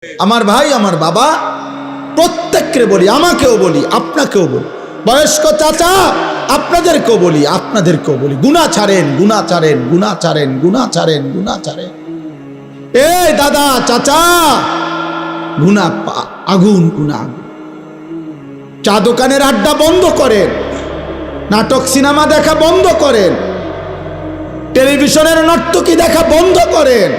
আমার ভাই আমার বাবা প্রত্যেককে বলি, আমাকেও বলি, আপনাকেও বলি, বয়স্ক চাচা আপনাদেরকেও বলি, আপনাদেরকেও বলি, গুনাহ ছাড়েন, গুনাহ ছাড়েন, গুনাহ ছাড়েন, গুনাহ ছাড়েন, গুনাহ ছাড়েন। এই দাদা চাচা, গুনাহ আগুন, গুনাহ। চা দোকানের আড্ডা বন্ধ করেন, নাটক সিনেমা দেখা বন্ধ করেন, টেলিভিশনের নর্তকী দেখা বন্ধ করেন,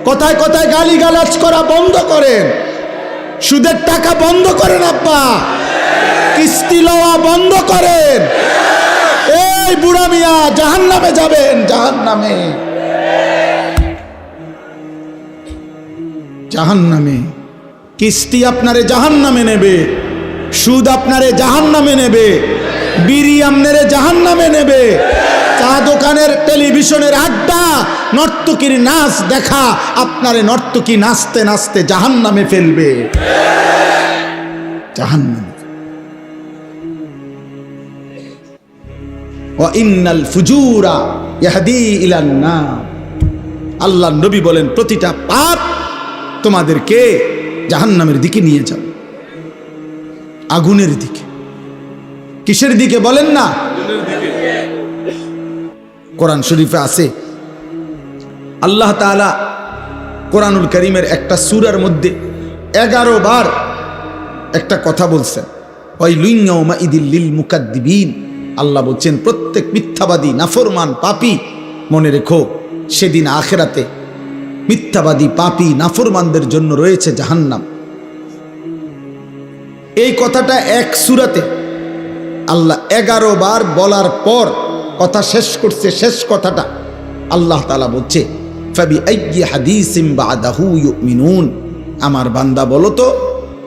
কথায় কথায় গালিগালাজ করা বন্ধ করেন, সুদের টাকা বন্ধ করেন, আব্বা কিস্তি লওয়া বন্ধ করেন। এই বুড়া মিয়া জাহান্নামে যাবেন, জাহান্নামে, জাহান্নামে। কিস্তি আপনারে জাহান্নামে নেবে, সুদ আপনারে জাহান্নামে নেবে, বিড়ি আপনারে জাহান্নামে নেবে, চা দোকানের টেলিভিশনের আড্ডা, নর্তকীর নাচ দেখা আপনারে নর্তকী নাচতে নাচতে জাহান্নামে ফেলবে, জাহান্নামে। ওয়া ইন্নাল ফুজুরা ইয়াহদি ইলান নার। আল্লাহর নবী বলেন প্রতিটা পাপ তোমাদেরকে জাহান্নামের দিকে নিয়ে যাবে, আগুনের দিকে। কিসের দিকে বলেন না? কোরআন শরীফে আছে, আল্লাহ তাআলা কোরআনুল কারীমের একটা সূরার মধ্যে 11 বার একটা কথা বলছেন, ওয়াইলুন ইয়াউমাইদিল লিল মুকাদ্দিবিন। আল্লাহ বলছেন প্রত্যেক মিথ্যাবাদী, নাফরমান, পাপী, মনে রেখো সেদিন আখিরাতে মিথ্যাবাদী, পাপী, নাফরমানদের জন্য রয়েছে জাহান্নাম। এই কথাটা এক সূরাতে আল্লাহ 11 বার বলার পর কথা শেষ করছে, শেষ কথাটা আল্লাহ তাআলা বলছে ফাবিআইয়ি হাদিসিম বাদাহু ইউমিনুন। আমার বান্দা বলো তো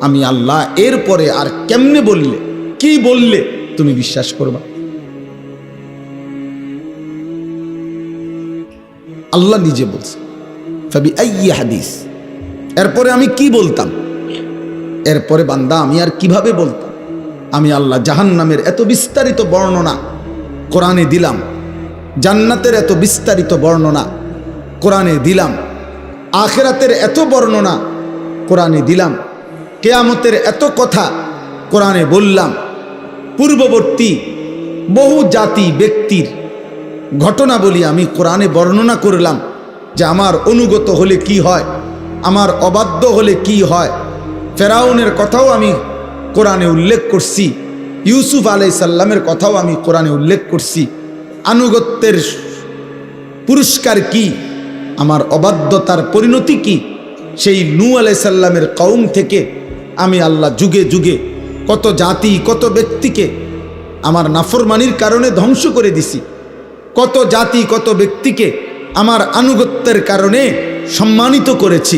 আমি আল্লাহ এরপরে আর কেমনে বললে, কি বললে তুমি বিশ্বাস করবা? আল্লাহ নিজে বলছে ফাবিআইয়ি হাদিস, এরপরে আমি কি বলতাম, এরপরে বান্দা আমি আর কিভাবে বলতাম। আমি আল্লাহ জাহান্নামের এত বিস্তারিত বর্ণনা কোরআনে দিলাম, জান্নাতের এত বিস্তারিত বর্ণনা কোরআনে দিলাম, আখিরাতের এত বর্ণনা কোরআনে দিলাম, কিয়ামতের এত কথা কোরআনে বললাম, পূর্ববর্তী বহু জাতি ব্যক্তির ঘটনাবলী আমি কোরআনে বর্ণনা করলাম যে আমার অনুগত হলে কি হয়, আমার অবাধ্য হলে কি হয়। ফেরাউনের কথাও আমি কোরআনে উল্লেখ করছি, ইউসুফ আলাইহিস সালামের কথাও আমি কোরআনে উল্লেখ করছি। আনুগত্যের পুরস্কার কি, আমার অবাধ্যতার পরিণতি কি, সেই নূহ আলাইহিস সালামের কওম থেকে আমি আল্লাহ যুগে যুগে কত জাতি, কত ব্যক্তিকে আমার নাফরমানির কারণে ধ্বংস করে দিছি, কত জাতি, কত ব্যক্তিকে আমার আনুগত্যের কারণে সম্মানিত করেছি।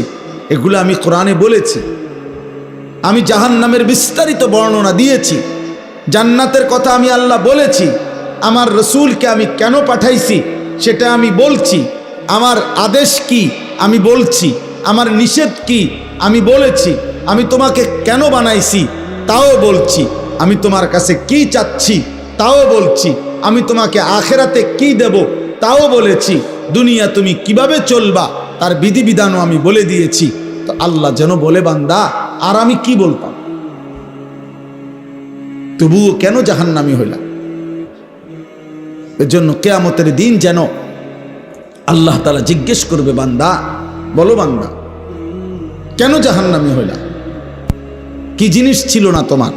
এগুলো আমি কোরআনে বলেছি। আমি জাহান্নামের বিস্তারিত বর্ণনা দিয়েছি, জান্নাতের কথা আমি আল্লাহ বলেছি, আমার রসুলকে আমি কেন পাঠাইছি সেটা আমি বলছি, আমার আদেশ কি আমি বলছি, আমার নিষেধ কি আমি বলেছি, আমি তোমাকে কেন বানাইছি তাও বলছি, আমি তোমার কাছে কি চাচ্ছি তাও বলছি, আমি তোমাকে আখিরাতে কি দেব তাও বলেছি, দুনিয়া তুমি কিভাবে চলবা তার বিধিবিধানও আমি বলে দিয়েছি। তো আল্লাহ যেন বলে বান্দা আর আমি কি বলতাম, তবুও কেন জাহান্নামী হইলাম? এর জন্য কিয়ামতের দিন যেন আল্লাহ তাআলা জিজ্ঞেস করবে, বান্দা বলো বান্দা কেন জাহান্নামী হইলা, কি জিনিস ছিল না তোমার?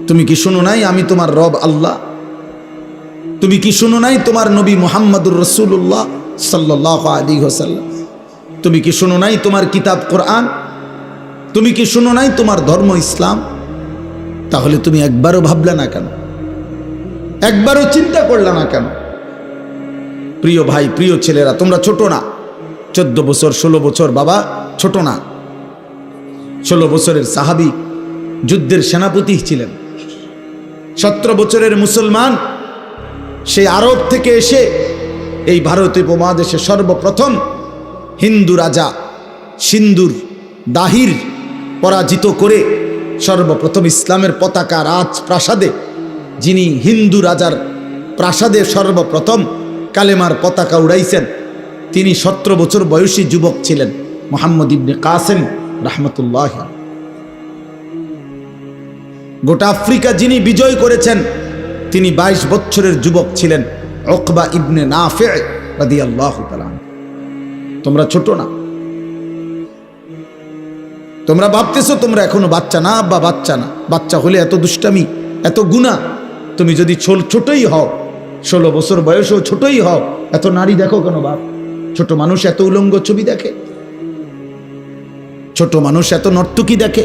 তুমি কি শোনো নাই আমি তোমার রব আল্লাহ? তুমি কি শোনো নাই তোমার নবী মুহাম্মদুর রাসূলুল্লাহ সাল্লাল্লাহু আলাইহি ওয়াসাল্লাম? তুমি কি শোনো নাই তোমার কিতাব কোরআন? তুমি কি শোনো নাই তোমার ধর্ম ইসলাম? তাহলে তুমি একবারও ভাবলা না কেন, একবারও চিন্তা করলা না কেন? প্রিয় ভাই, প্রিয় ছেলেরা, তোমরা ছোট না, 14 বছর 16 বছর বাবা ছোট না। 16 বছরের সাহাবী যুদ্ধের সেনাপতি ছিলেন, 17 বছরের মুসলমান, সেই আরব থেকে এসে এই ভারতীয় উপমহাদেশে সর্বপ্রথম হিন্দু রাজা সিন্ধুর দাহির পরাজিত করে সর্বপ্রথম ইসলামের পতাকা রাজপ্রাসাদে, যিনি হিন্দু রাজার প্রাসাদে সর্বপ্রথম কালেমার পতাকা উড়াইছেন, তিনি 17 বছর বয়সী যুবক ছিলেন। মুহাম্মদ ইবনে কাসেম রাহমাতুল্লাহ। গোটা আফ্রিকা যিনি বিজয় করেছেন তিনি 22 বছরের যুবক ছিলেন, উকবা ইবনে নাফি রাদিয়াল্লাহু তাআলা। তোমরা ছোট না, তোমরা ভাবতেছো তোমরা এখনো বাচ্চা না, আব্বা বাচ্চা না। বাচ্চা হলে এত দুষ্টামি, এত গুনাহ। তুমি যদি ছোটই হও, 16 বছর বয়সেও ছোটই হও, এত নারী দেখো কেন বাপ? ছোট মানুষ এত উলঙ্গ ছবি দেখে, ছোট মানুষ এত নর্তকী দেখে,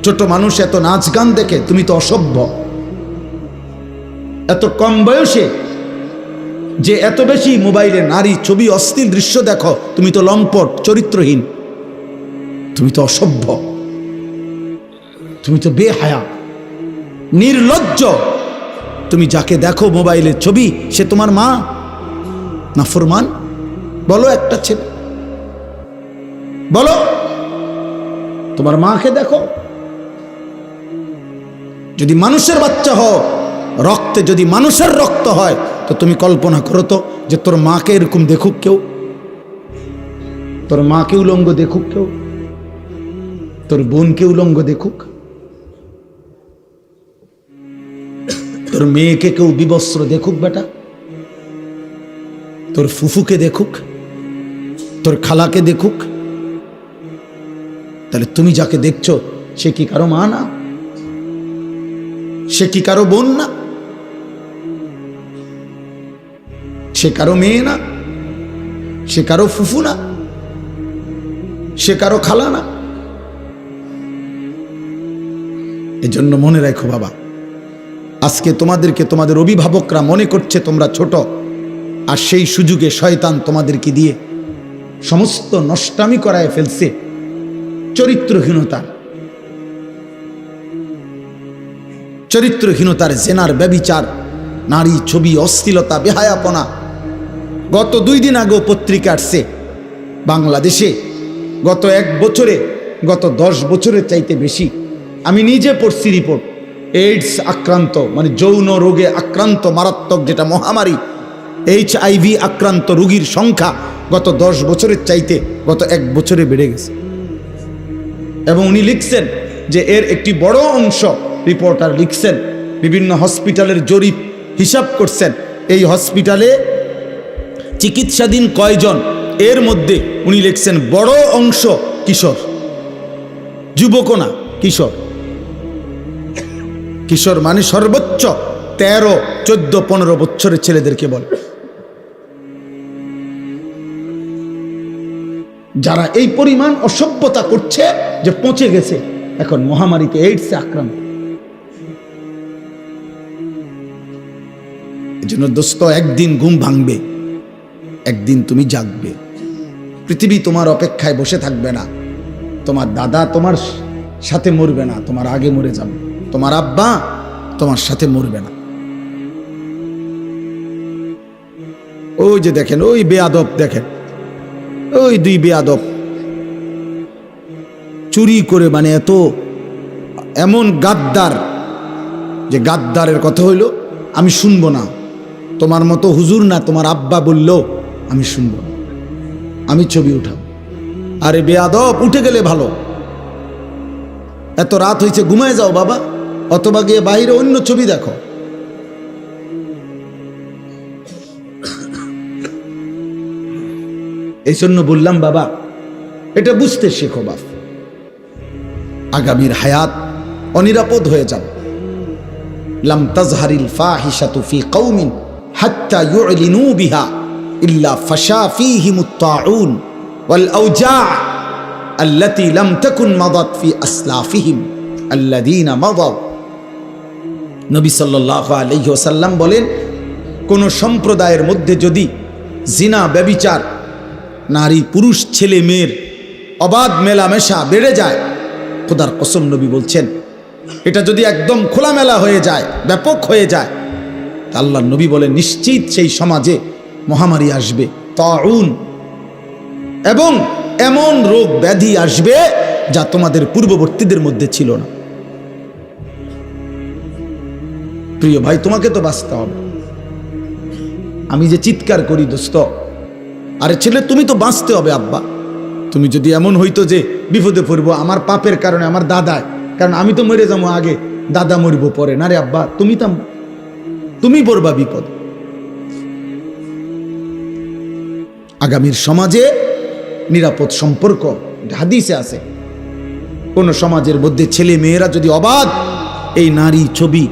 ছোট মানুষ এত নাচ গান দেখে। তুমি তো অসভ্য। এত কম বয়সে যে এত বেশি মোবাইলে নারী ছবি অশ্লীল দৃশ্য দেখো, তুমি তো লম্পট, চরিত্রহীন, তুমি তো অসভ্য, তুমি তো বেহায়া, নির্লজ্জ। তুমি যাকে দেখো মোবাইলে ছবি, সে তোমার মা না ফরমান? বলো একটা ছেলে, বলো তোমার মাকে দেখো। যদি মানুষের বাচ্চা হও, রক্তে যদি মানুষের রক্ত হয়, তো তুমি কল্পনা করো তো যে তোর মাকে এরকম দেখুক কেউ, তোর মাকে উলঙ্গ দেখুক কেউ, তোর বোনকে উলঙ্গ দেখুক, তোর মেয়েকে কেউ বিবস্ত্র দেখুক বেটা, তোর ফুফুকে দেখুক, তোর খালাকে দেখুক। তাহলে তুমি যাকে দেখছো সে কি কারো মা না? সে কি কারো বোন না? সে কারো মেয়ে না? সে কারো ফুফু না? সে কারো খালা না? এজন্য মনে রাখো বাবা, আজকে তোমাদেরকে তোমাদের অভিভাবকরা মনে করছে তোমরা ছোট, আর সেই সুযোগে শয়তান তোমাদেরকে দিয়ে সমস্ত নষ্টামি করায় ফেলছে। চরিত্রহীনতার জেনার, ব্যভিচার, নারী ছবি, অশ্লীলতা, বেহায়াপনা। গত 2 দিন আগেও পত্রিকা আসছে বাংলাদেশে গত 1 বছরে, গত 10 বছরের চাইতে বেশি, আমি নিজে পড়ছি রিপোর্ট, এইডস আক্রান্ত, মানে যৌন রোগে আক্রান্ত মারাত্মক যেটা মহামারী, HIV আক্রান্ত রোগীর সংখ্যা গত 10 বছরের চাইতে গত 1 বছরে বেড়ে গেছে। এবং উনি লিখছেন যে এর একটি বড় অংশ, রিপোর্টার লিখছেন, বিভিন্ন হসপিটালের জরিপ হিসাব করছেন, এই হসপিটালে চিকিৎসাধীন কয়জন, এর মধ্যে উনি লিখছেন বড় অংশ কিশোর, যুবক না, কিশোর। কিশোর মানে সর্বোচ্চ 13, 14, 15 বছরের ছেলেদেরকে বলে, যারা এই পরিমাণ অসভ্যতা করছে যে পচে গেছে এখন মহামারীতে, এইডসে আক্রান্ত। এই জন্য দোস্ত, একদিন ঘুম ভাঙবে, একদিন তুমি জাগবে। পৃথিবী তোমার অপেক্ষায় বসে থাকবে না। তোমার দাদা তোমার সাথে মরবে না, তোমার আগে মরে যাবে। তোমার আব্বা তোমার সাথে মরবে না। ওই যে দেখেন, ওই বেয়াদব দেখেন, ওই 2 বেয়াদব চুরি করে, মানে এমন গাদ্দার, যে গাদ্দারের কথা হইল আমি শুনবো না, তোমার মতো হুজুর না, তোমার আব্বা বললো আমি শুনবো না, আমি ছবি উঠাব। আরে বেয়াদব, উঠে গেলে ভালো। এত রাত হয়েছে, ঘুমায় যাও বাবা, অথবা গিয়ে বাইরে অন্য ছবি দেখো। এই জন্য বললাম বাবা, এটা বুঝতে শেখো বাপ, আগামীর হায়াত অনিরাপদ হয়ে যাবে। লাম তাজহারিল ফাহিশাতু ফি কওমিন হাত্তা ইউলিনু বিহা ইল্লা ফাশা ফীহিমুত তাউন ওয়াল আওজা আল্লাতী লাম তাকুন মাদাত ফি আসলাফিহিম আল্লাযীনা মাদাউ। নবী সাল্লাল্লাহু আলাইহি ওয়াসাল্লাম বলেন, কোন সম্প্রদায়ের মধ্যে যদি জিনা, ব্যভিচার, নারী পুরুষ, ছেলে মেয়ের অবাধ মেলামেশা বেড়ে যায়, খোদার কসম নবী বলছেন, এটা যদি একদম খোলামেলা হয়ে যায়, ব্যাপক হয়ে যায়, আল্লাহর নবী বলেন নিশ্চিত সেই সমাজে মহামারী আসবে, তাউন, এবং এমন রোগ ব্যাধি আসবে যা তোমাদের পূর্ববর্তীদের মধ্যে ছিল না। প্রিয় ভাই, তোমাকে তো বাঁচতে হবে। আমি যে চিৎকার করি দোস্ত, আরে ছেলে তুমি তো বাঁচতে হবে আব্বা, তুমি যদি এমন হইতো যে বিপদে পড়বো আমার পাপের কারণে, আমার দাদায়, কারণ আমি তো মরে যাবো আগে, দাদা মরবো পরে, না রে আব্বা তুমি পড়বা বিপদ। আগামীর সমাজে নিরাপদ সম্পর্ক, হাদিসে আছে, কোন সমাজের মধ্যে ছেলে মেয়েরা যদি অবাধ এই নারী ছবি,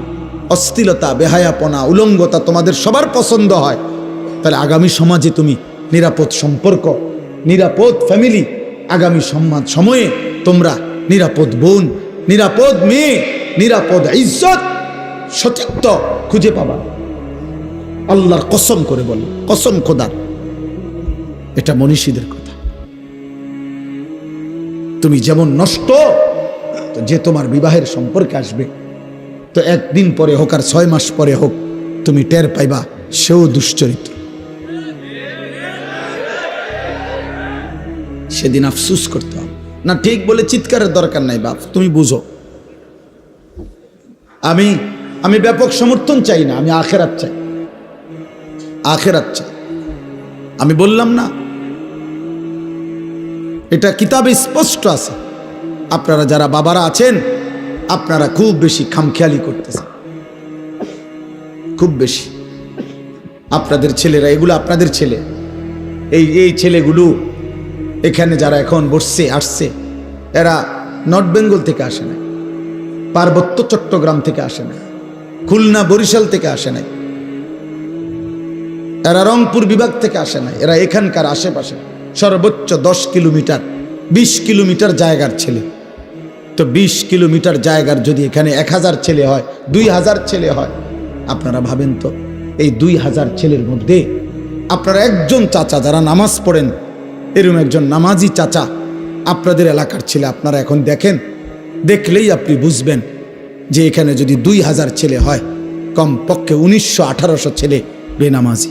অশ্লীলতা, বেহায়াপনা, উলঙ্গতা তোমাদের সবার পছন্দ হয়, তাহলে আগামী সমাজে তুমি নিরাপদ সম্পর্ক, নিরাপদ ফ্যামিলি, আগামী সময়ে তোমরা নিরাপদ বোন, নিরাপদ মেয়ে, নিরাপদ ইজ্জত, সতীত্ব খুঁজে পাবা। আল্লাহর কসম করে বল, কসম খোদার, এটা মনীষীদের কথা। তুমি যেমন নষ্ট, তো যে তোমার বিবাহের সম্পর্কে আসবে, তো একদিন পরে হোক আর 6 মাস পরে হোক, তুমি টের পাইবা সেও দুশ্চরিত্র। সেদিন আফসুস করতে হবে না। ঠিক বলে চিৎকারের দরকার নাই বাপ, তুমি বুঝো। আমি ব্যাপক সমর্থন চাই না, আমি আখেরাত চাই, আখেরাত চাই। আমি বললাম না, এটা কিতাবে স্পষ্ট আছে। আপনারা যারা বাবারা আছেন, আপনারা খুব বেশি খামখেয়ালি করতেছেন, খুব বেশি। আপনাদের ছেলেরা, এগুলো আপনাদের ছেলে, এই ছেলেগুলো এখানে যারা এখন বসছে, আসছে, এরা নর্থ বেঙ্গল থেকে আসে না, পার্বত্য চট্টগ্রাম থেকে আসে না, খুলনা বরিশাল থেকে আসে নাই, এরা রংপুর বিভাগ থেকে আসে নাই, এরা এখানকার আশেপাশে সর্বোচ্চ 10 কিলোমিটার 20 কিলোমিটার জায়গার ছেলে। তো 20 কিলোমিটার জায়গার যদি এখানে 1000 ছেলে হয়, 2000 ছেলে হয়, আপনারা ভাবেন তো এই 2000 ছেলের মধ্যে আপনারা একজন চাচা যারা নামাজ পড়েন, এরকম একজন নামাজি চাচা আপনাদের এলাকার ছেলে, আপনারা এখন দেখেন, দেখলেই আপনি বুঝবেন যে এখানে যদি 2000 ছেলে হয়, কমপক্ষে 1900-1800 ছেলে বেনামাজি।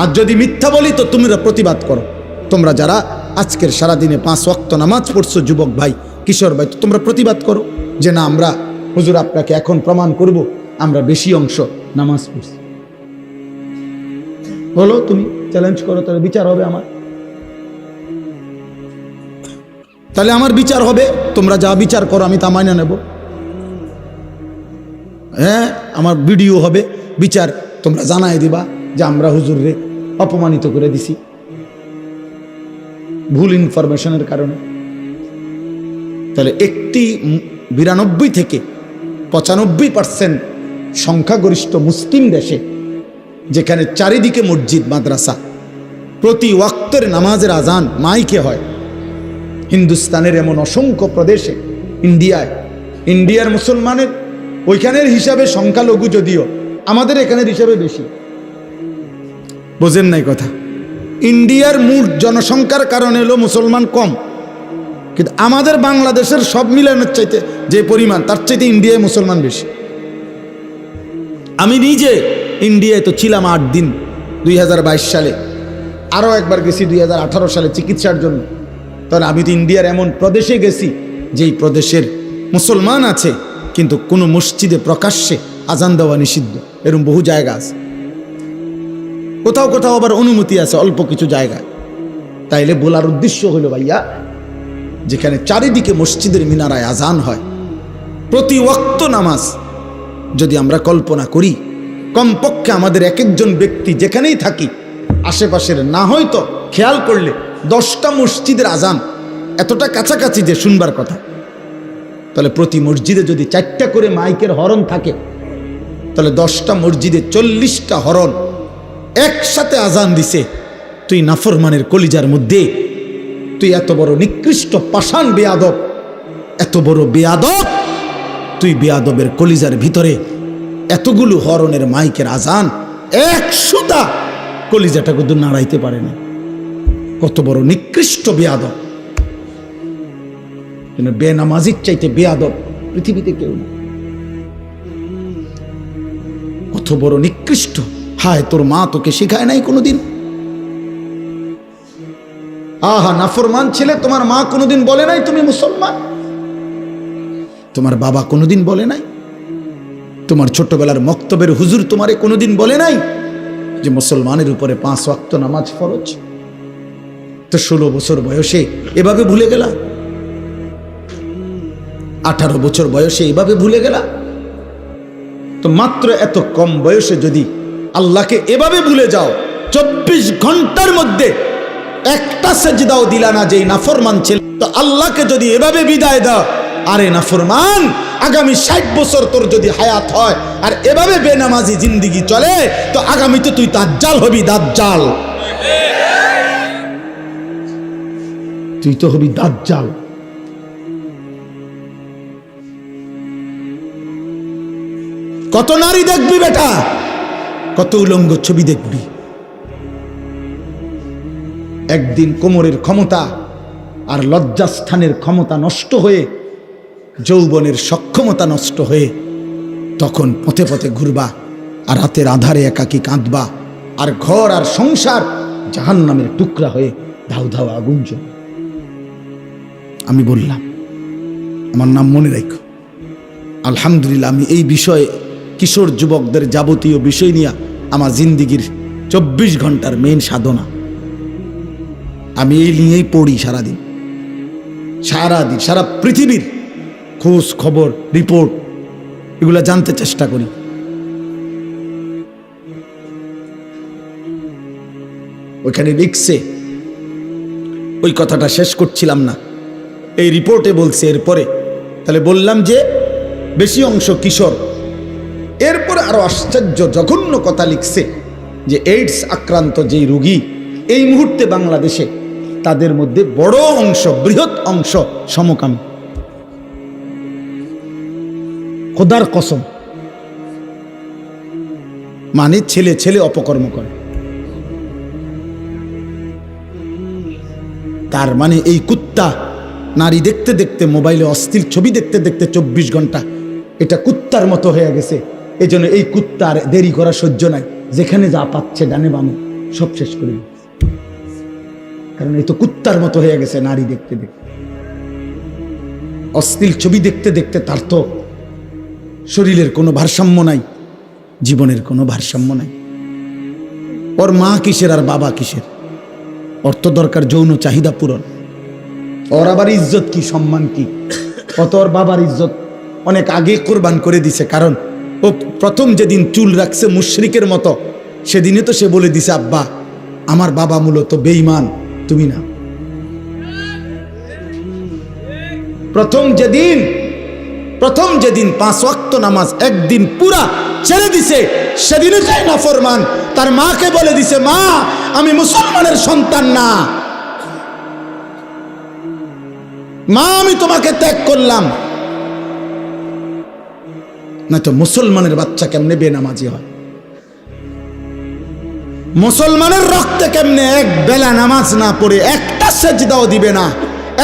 আর যদি মিথ্যা বলি তো তোমরা প্রতিবাদ করো। তোমরা যারা আজকের সারাদিনে 5 ওয়াক্ত নামাজ পড়ছো, যুবক ভাই, কিশোর ভাই, তো তোমরা প্রতিবাদ করো যে না, আমরা হুজুর আপনাকে এখন প্রমাণ করব আমরা বেশি অংশ নামাজ পড়ছি। বলো, তুমি চ্যালেঞ্জ করো, তাহলে বিচার হবে আমার, তাহলে আমার বিচার হবে। তোমরা যা বিচার করো আমি তা মাইনে নেব। হ্যাঁ, আমার ভিডিও হবে, বিচার তোমরা জানাই দিবা যে আমরা হুজুররে অপমানিত করে দিছি ভুল ইনফরমেশনের কারণে। তাহলে একটি 92 থেকে 95% সংখ্যাগরিষ্ঠ মুসলিম দেশে, যেখানে চারিদিকে মসজিদ মাদ্রাসা, প্রতি ওয়াক্তের নামাজের আজান মাইকে হয়, হিন্দুস্তানের এমন অসংখ্য প্রদেশে, ইন্ডিয়ার মুসলমানের ওইখানের হিসাবে সংখ্যালঘু, যদিও আমাদের এখানের হিসাবে বেশি। বোঝেন নাই কথা? ইন্ডিয়ার মোট জনসংখ্যার কারণে হলো মুসলমান কম, কিন্তু আমাদের বাংলাদেশের সব মিলানোর চাইতে যে পরিমাণ, তার চাইতে ইন্ডিয়ায় মুসলমান বেশি। আমি নিজে ইন্ডিয়ায় তো ছিলাম 8 দিন 2022 সালে, আরও একবার গেছি 2018 সালে চিকিৎসার জন্য। তাহলে আমি তো ইন্ডিয়ার এমন প্রদেশে গেছি যেই প্রদেশের মুসলমান আছে, কিন্তু কোনো মসজিদে প্রকাশ্যে আজান দেওয়া নিষিদ্ধ, এরকম বহু জায়গা আছে। কোথাও কোথাও আবার অনুমতি আছে অল্প কিছু জায়গায়। তাইলে বলার উদ্দেশ্য হলো ভাইয়া, যেখানে চারিদিকে মসজিদের মিনারায় আজান হয়, প্রতি ওয়াক্ত নামাজ যদি আমরা কল্পনা করি, কমপক্ষে আমাদের এক একজন ব্যক্তি যেখানেই থাকি আশেপাশের, না হয়তো খেয়াল করলে 10টা মসজিদের আজান এতটা কাছাকাছি যে শুনবার কথা, তাহলে প্রতি মসজিদে যদি 4টা করে মাইকের হরন থাকে, তাহলে 10টা মসজিদে 40টা হরন একসাথে আজান দিছে। তুই নাফরমানের কলিজার মধ্যে, তুই এত বড় নিকৃষ্ট পাষাণ বেয়াদব, এত বড় বেয়াদব, তুই বেয়াদবের কলিজার ভিতরে এতগুলো হরনের মাইকের আজান, 100টা কলিজাটা কিন্তু নাড়াইতে পারে না। কত বড় নিকৃষ্ট বেয়াদব! বেনামাজির চাইতে বেয়াদব পৃথিবীতে কেউ না। কত বড় নিকৃষ্ট! হায়, তোর মা তোকে শেখায় নাই কোনোদিন? আহা, নাফরমান ছেলে, তোমার মা কোনোদিন বলে নাই তুমি মুসলমান? তোমার বাবা কোনোদিন বলে নাই? তোমার ছোটবেলার মক্তবের হুজুর তোমারে কোনোদিন বলে নাই যে মুসলমানের উপরে 5 ওয়াক্ত নামাজ ফরজ? তো 16 বছর বয়সে এভাবে ভুলে গেলা, 18 বছর বয়সে এভাবে ভুলে গেলা। তো মাত্র এত কম বয়সে যদি আল্লাহকে এভাবে ভুলে যাও, 24 ঘন্টার মধ্যে একটা সেজদাও দিলা না যেই নাফরমান ছিল, তো আল্লাহকে যদি এভাবে বিদায় দাও, আরে নাফরমান, আগামী 60 বছর তোর যদি হায়াত হয় আর এভাবে বেনামাজি জিন্দিগি চলে, তো আগামীতে তুই দাজ্জাল হবি, দাজ্জাল। তুই তো হবি দাজ্জাল। কত নারী দেখবি বেটা, কত উলঙ্গ ছবি দেখবি। একদিন কোমরের ক্ষমতা আর লজ্জাস্থানের ক্ষমতা নষ্ট হয়ে, যৌবনের সক্ষমতা নষ্ট হয়ে, তখন পথে পথে ঘুরবা আর রাতের আধারে একাকী কাঁদবা, আর ঘর আর সংসার জাহান্নামের টুকরা হয়ে ধাউ ধাউ আগুন জ্বলে। আমি বললাম, আমার নাম মনে রাখো। আলহামদুলিল্লাহ, আমি এই বিষয়ে কিশোর যুবকদের যাবতীয় বিষয় নিয়ে আমার জিন্দিগির 24 ঘন্টার মেইন সাধনা, আমি এই নিয়েই পড়ি সারাদিন, সারা পৃথিবীর খোঁজ খবর, রিপোর্ট, এগুলা জানতে চেষ্টা করি। ওইখানে লিখছে, ওই কথাটা শেষ করছিলাম না, এই রিপোর্টে বলছে এরপরে, তাহলে বললাম যে বেশি অংশ কিশোর। এরপরে আরো আশ্চর্য জঘন্য কথা লিখছে যে এইডস আক্রান্ত যেই রোগী এই মুহূর্তে বাংলাদেশে, তাদের মধ্যে বড় অংশ, বৃহৎ অংশ সমকামী। খোদার কসম, মানে ছেলে ছেলে অপকর্ম করে। তার মানে এই কুত্তা নারী দেখতে দেখতে, মোবাইলে অশ্লীল ছবি দেখতে দেখতে 24 ঘন্টা এটা কুত্তার মতো হয়ে গেছে। এই জন্য এই কুত্তার দেরি করা সহ্য নাই, যেখানে যা পাচ্ছে ডানে বামে সব শেষ করে দিচ্ছে। কারণ এই তো কুত্তার মতো হয়ে গেছে নারী দেখতে দেখতে, অশ্লীল ছবি দেখতে দেখতে। তার তো শরীরের কোনো ভারসাম্য নাই, জীবনের কোনো ভারসাম্য নাই। ওর মা কিসের আর বাবা কিসের? ওর তো দরকার যৌন চাহিদা পূরণ। ওর আবার ইজ্জত কি, সম্মান কি? অত ওর বাবার ইজ্জত অনেক আগে কোরবান করে দিছে। কারণ ও প্রথম যেদিন চুল রাখছে মুশরিকের মতো, সেদিনে তো সে বলে দিছে, আব্বা আমার বাবা মূলত বেঈমান, তুমি না। প্রথম যেদিন 5 ওয়াক্ত নামাজ একদিন পুরা ছেড়ে দিছে, সেদিনে চাই না ফরমান তার মাকে বলে দিছে, মা আমি মুসলমানের সন্তান না, মা আমি তোমাকে ত্যাগ করলাম। না তো মুসলমানের বাচ্চা কেমনে বেনামাজি হয়? মুসলমানের রক্তে কেমনে এক বেলা নামাজ না পড়ে একটা সেজদাও দিবে না?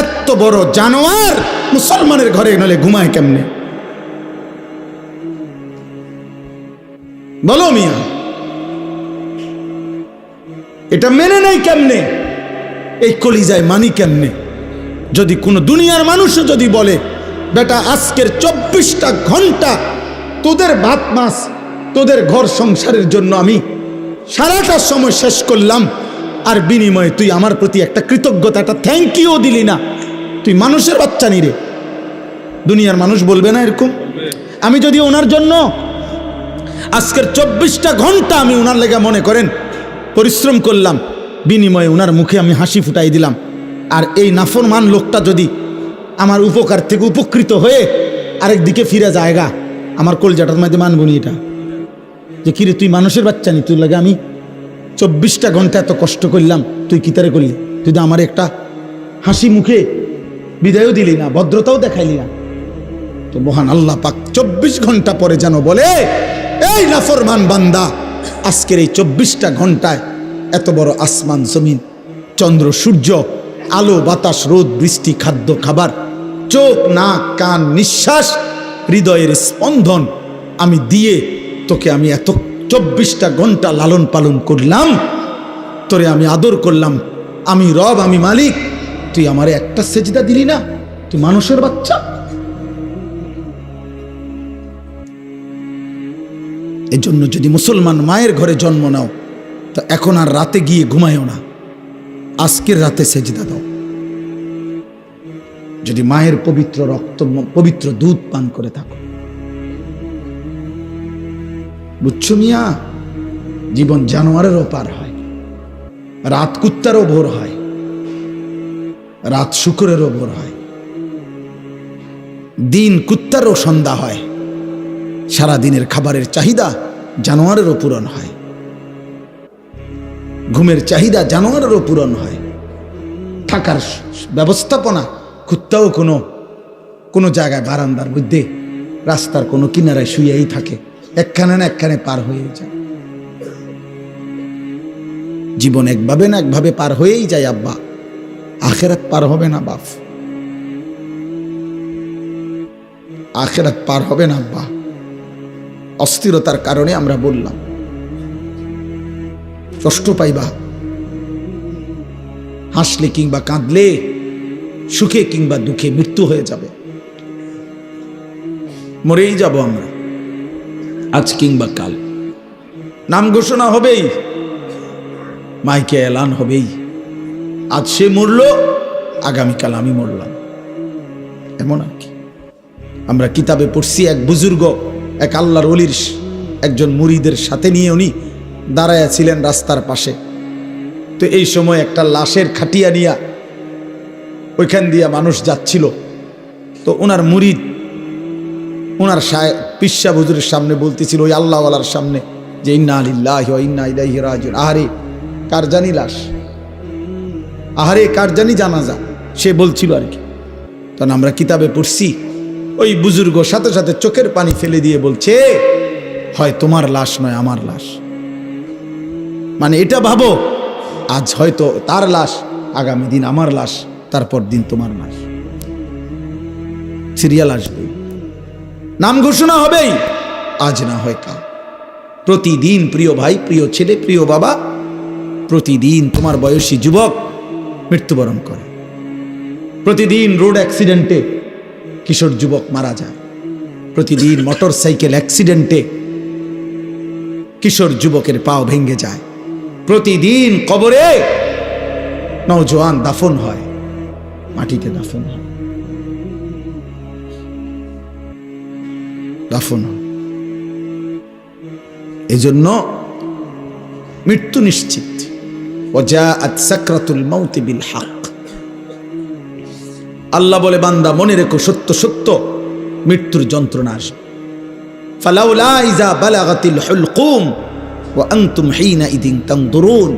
এত বড় জানোয়ার মুসলমানের ঘরে নলে ঘুমায় কেমনে? বলো মিয়া, এটা মেনে নেই কেমনে? এই কলিজায় মানি কেমনে? যদি কোনো দুনিয়ার মানুষ যদি বলে, বেটা আজকের 24টা ঘন্টা তোদের ভাত মাছ, তোদের ঘর সংসারের জন্য আমি সারাটা সময় শেষ করলাম, আর বিনিময়ে তুই আমার প্রতি একটা কৃতজ্ঞতা, একটা থ্যাংক ইউ দিলি না, তুই মানুষের বাচ্চা নি রে। দুনিয়ার মানুষ বলবে না এরকম? আমি যদি ওনার জন্য আজকের 24টা ঘন্টা আমি ওনার লেগে মনে করেন পরিশ্রম করলাম, বিনিময়ে ওনার মুখে আমি হাসি ফুটাই দিলাম, আর এই নাফরমান লোকটা যদি আমার উপকার থেকে উপকৃত হয়ে আরেক দিকে ফিরে জায়গা, আমার কলজাটার মধ্যে মানব নি এটা, যে কিরে তুই মানুষের বাচ্চা নি, তুই লাগে আমি 24টা ঘন্টা এত কষ্ট করলাম, তুই কি তারে করলি? তুই তো আমার একটা হাসি মুখে বিদায়ও দিলি না, ভদ্রতাও দেখাইলি না। তো মহান আল্লাহ পাক 24 ঘন্টা পরে যেন বলে, এই নাফরমান বান্দা, আজকের এই 24টা ঘন্টায় এত বড় আসমান জমিন, চন্দ্র সূর্য, আলো বাতাস, রোদ বৃষ্টি, খাদ্য খাবার, চোখ নাক কান নিঃশ্বাস, হৃদয়ের স্পন্দন আমি দিয়ে তোকে আমি এত 24টা ঘন্টা লালন পালন করলাম, তোরে আমি আদর করলাম, আমি রব, আমি মালিক, তুই আমারে একটা সেজদা দিলি না? তুই মানুষের বাচ্চা। এই জন্য যদি মুসলমান মায়ের ঘরে জন্ম নাও, তো এখন আর রাতে গিয়ে ঘুমায়ও না, আজকের রাতে সেজদা দাও। যদি মায়ের পবিত্র রক্ত, পবিত্র দুধ পান করে থাকো। বুঝছো মিয়া? জীবন জানোয়ারেরও পার হয়, রাত কুত্তারও ভোর হয়, রাত শুকরেরও ভোর হয়, দিন কুত্তারও সন্ধ্যা হয়, সারা দিনের খাবারের চাহিদা জানোয়ারেরও পূরণ হয়, ঘুমের চাহিদা জানোয়ারেরও পূরণ হয়, থাকার ব্যবস্থাপনা কুত্তাও কোনো জায়গায় বারান্দার মধ্যে রাস্তার কোনো কিনারায় শুয়েই থাকে, একখানে না একখানে পার হয়ে যায়। জীবন একভাবে না একভাবে পার হয়েই যায় আব্বা, আখেরাত পার হবে না বাপ, আখেরাত পার হবে না আব্বা। অস্থিরতার কারণে আমরা বললাম, কষ্ট পাইবা, হাসলে কিংবা কাঁদলে, সুখে কিংবা দুঃখে মৃত্যু হয়ে যাবে, মরেই যাব আমরা, আজ কিংবা কাল। নাম ঘোষণা হবেই, মাইকে এলান হবেই, আজ সে মরল, আগামীকাল আমি মরলাম, এমন আর কি। আমরা কিতাবে পড়ছি, এক বুজুর্গ এক আল্লাহর ওলির একজন মুরিদের সাথে নিয়ে উনি দাঁড়ায়া ছিলেন রাস্তার পাশে। তো এই সময় একটা লাশের খাটিয়া নিয়া ওইখান দিয়া মানুষ যাচ্ছিল। তো ওনার মুরিদ ওনার পিসা হুজুরের সামনে বলতেছিল, ওই আল্লাহওয়ালার সামনে, যে ইন্না লিল্লাহি ওয়া ইন্না ইলাইহি রাজিউন। আহারে কার জানি লাশ, আহারে কার জানি জানাজা, সে বলছিল আর কি। তখন আমরা কিতাবে পড়ছি, ওই বুজুর্গ সাথে সাথে চোখের পানি ফেলে দিয়ে বলছে, হয় তোমার লাশ নয় আমার লাশ। মানে এটা ভাবো, আজ হয়তো তার লাশ, আগামী দিন আমার লাশ, তারপর দিন তোমার লাশ। সিরিয়াল আসবে, নাম ঘোষণা হবেই, আজ না হয় কাল। প্রতিদিন প্রিয় ভাই, প্রিয় ছেলে, প্রিয় বাবা, প্রতিদিন তোমার বয়সী যুবক মৃত্যুবরণ করে। প্রতিদিন রোড অ্যাক্সিডেন্টে কিশোর যুবক মারা যায়। প্রতিদিন মোটর সাইকেল অ্যাক্সিডেন্টে কিশোর যুবকের পাও ভেঙে যায়। প্রতিদিন কবরে নওজোয়ান দাফন হয়, মাটিতে দাফন হয়, দাফন হয়। এজন্য মৃত্যু নিশ্চিত। ওয়াজাআত সাকরাতুল মাউত বিল হক। আল্লাহ বলে, বান্দা মনে রেখো, সত্য সত্য মৃত্যুর যন্ত্রণা আসবে। ফালাউলা ইযা বালাগাতিল হুলকুম ওয়া আনতুম হিনাইযিন তানদুরুন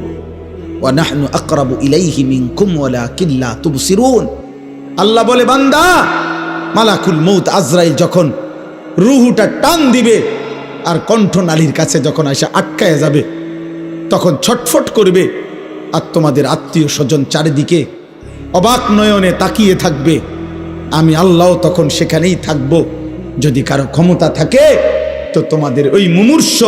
ওয়া নাহনু আকরাবু ইলাইহি মিনকুম ওয়ালাকিন লা তুবসিরুন। আল্লাহ বলে, বান্দা মালাকুল মউত আজরাইল যখন রূহটা টান দিবে আর কণ্ঠনালীর কাছে যখন এসে আটকায় যাবে, তখন ছটফট করবে, আর তোমাদের আত্মীয় স্বজন চারিদিকে অবাক নয়নে তাকিয়ে থাকবে। আমি আল্লাহ তখন সেখানেই থাকব। যদি কারো ক্ষমতা থাকে তো তোমাদের ওই মুমূর্ষ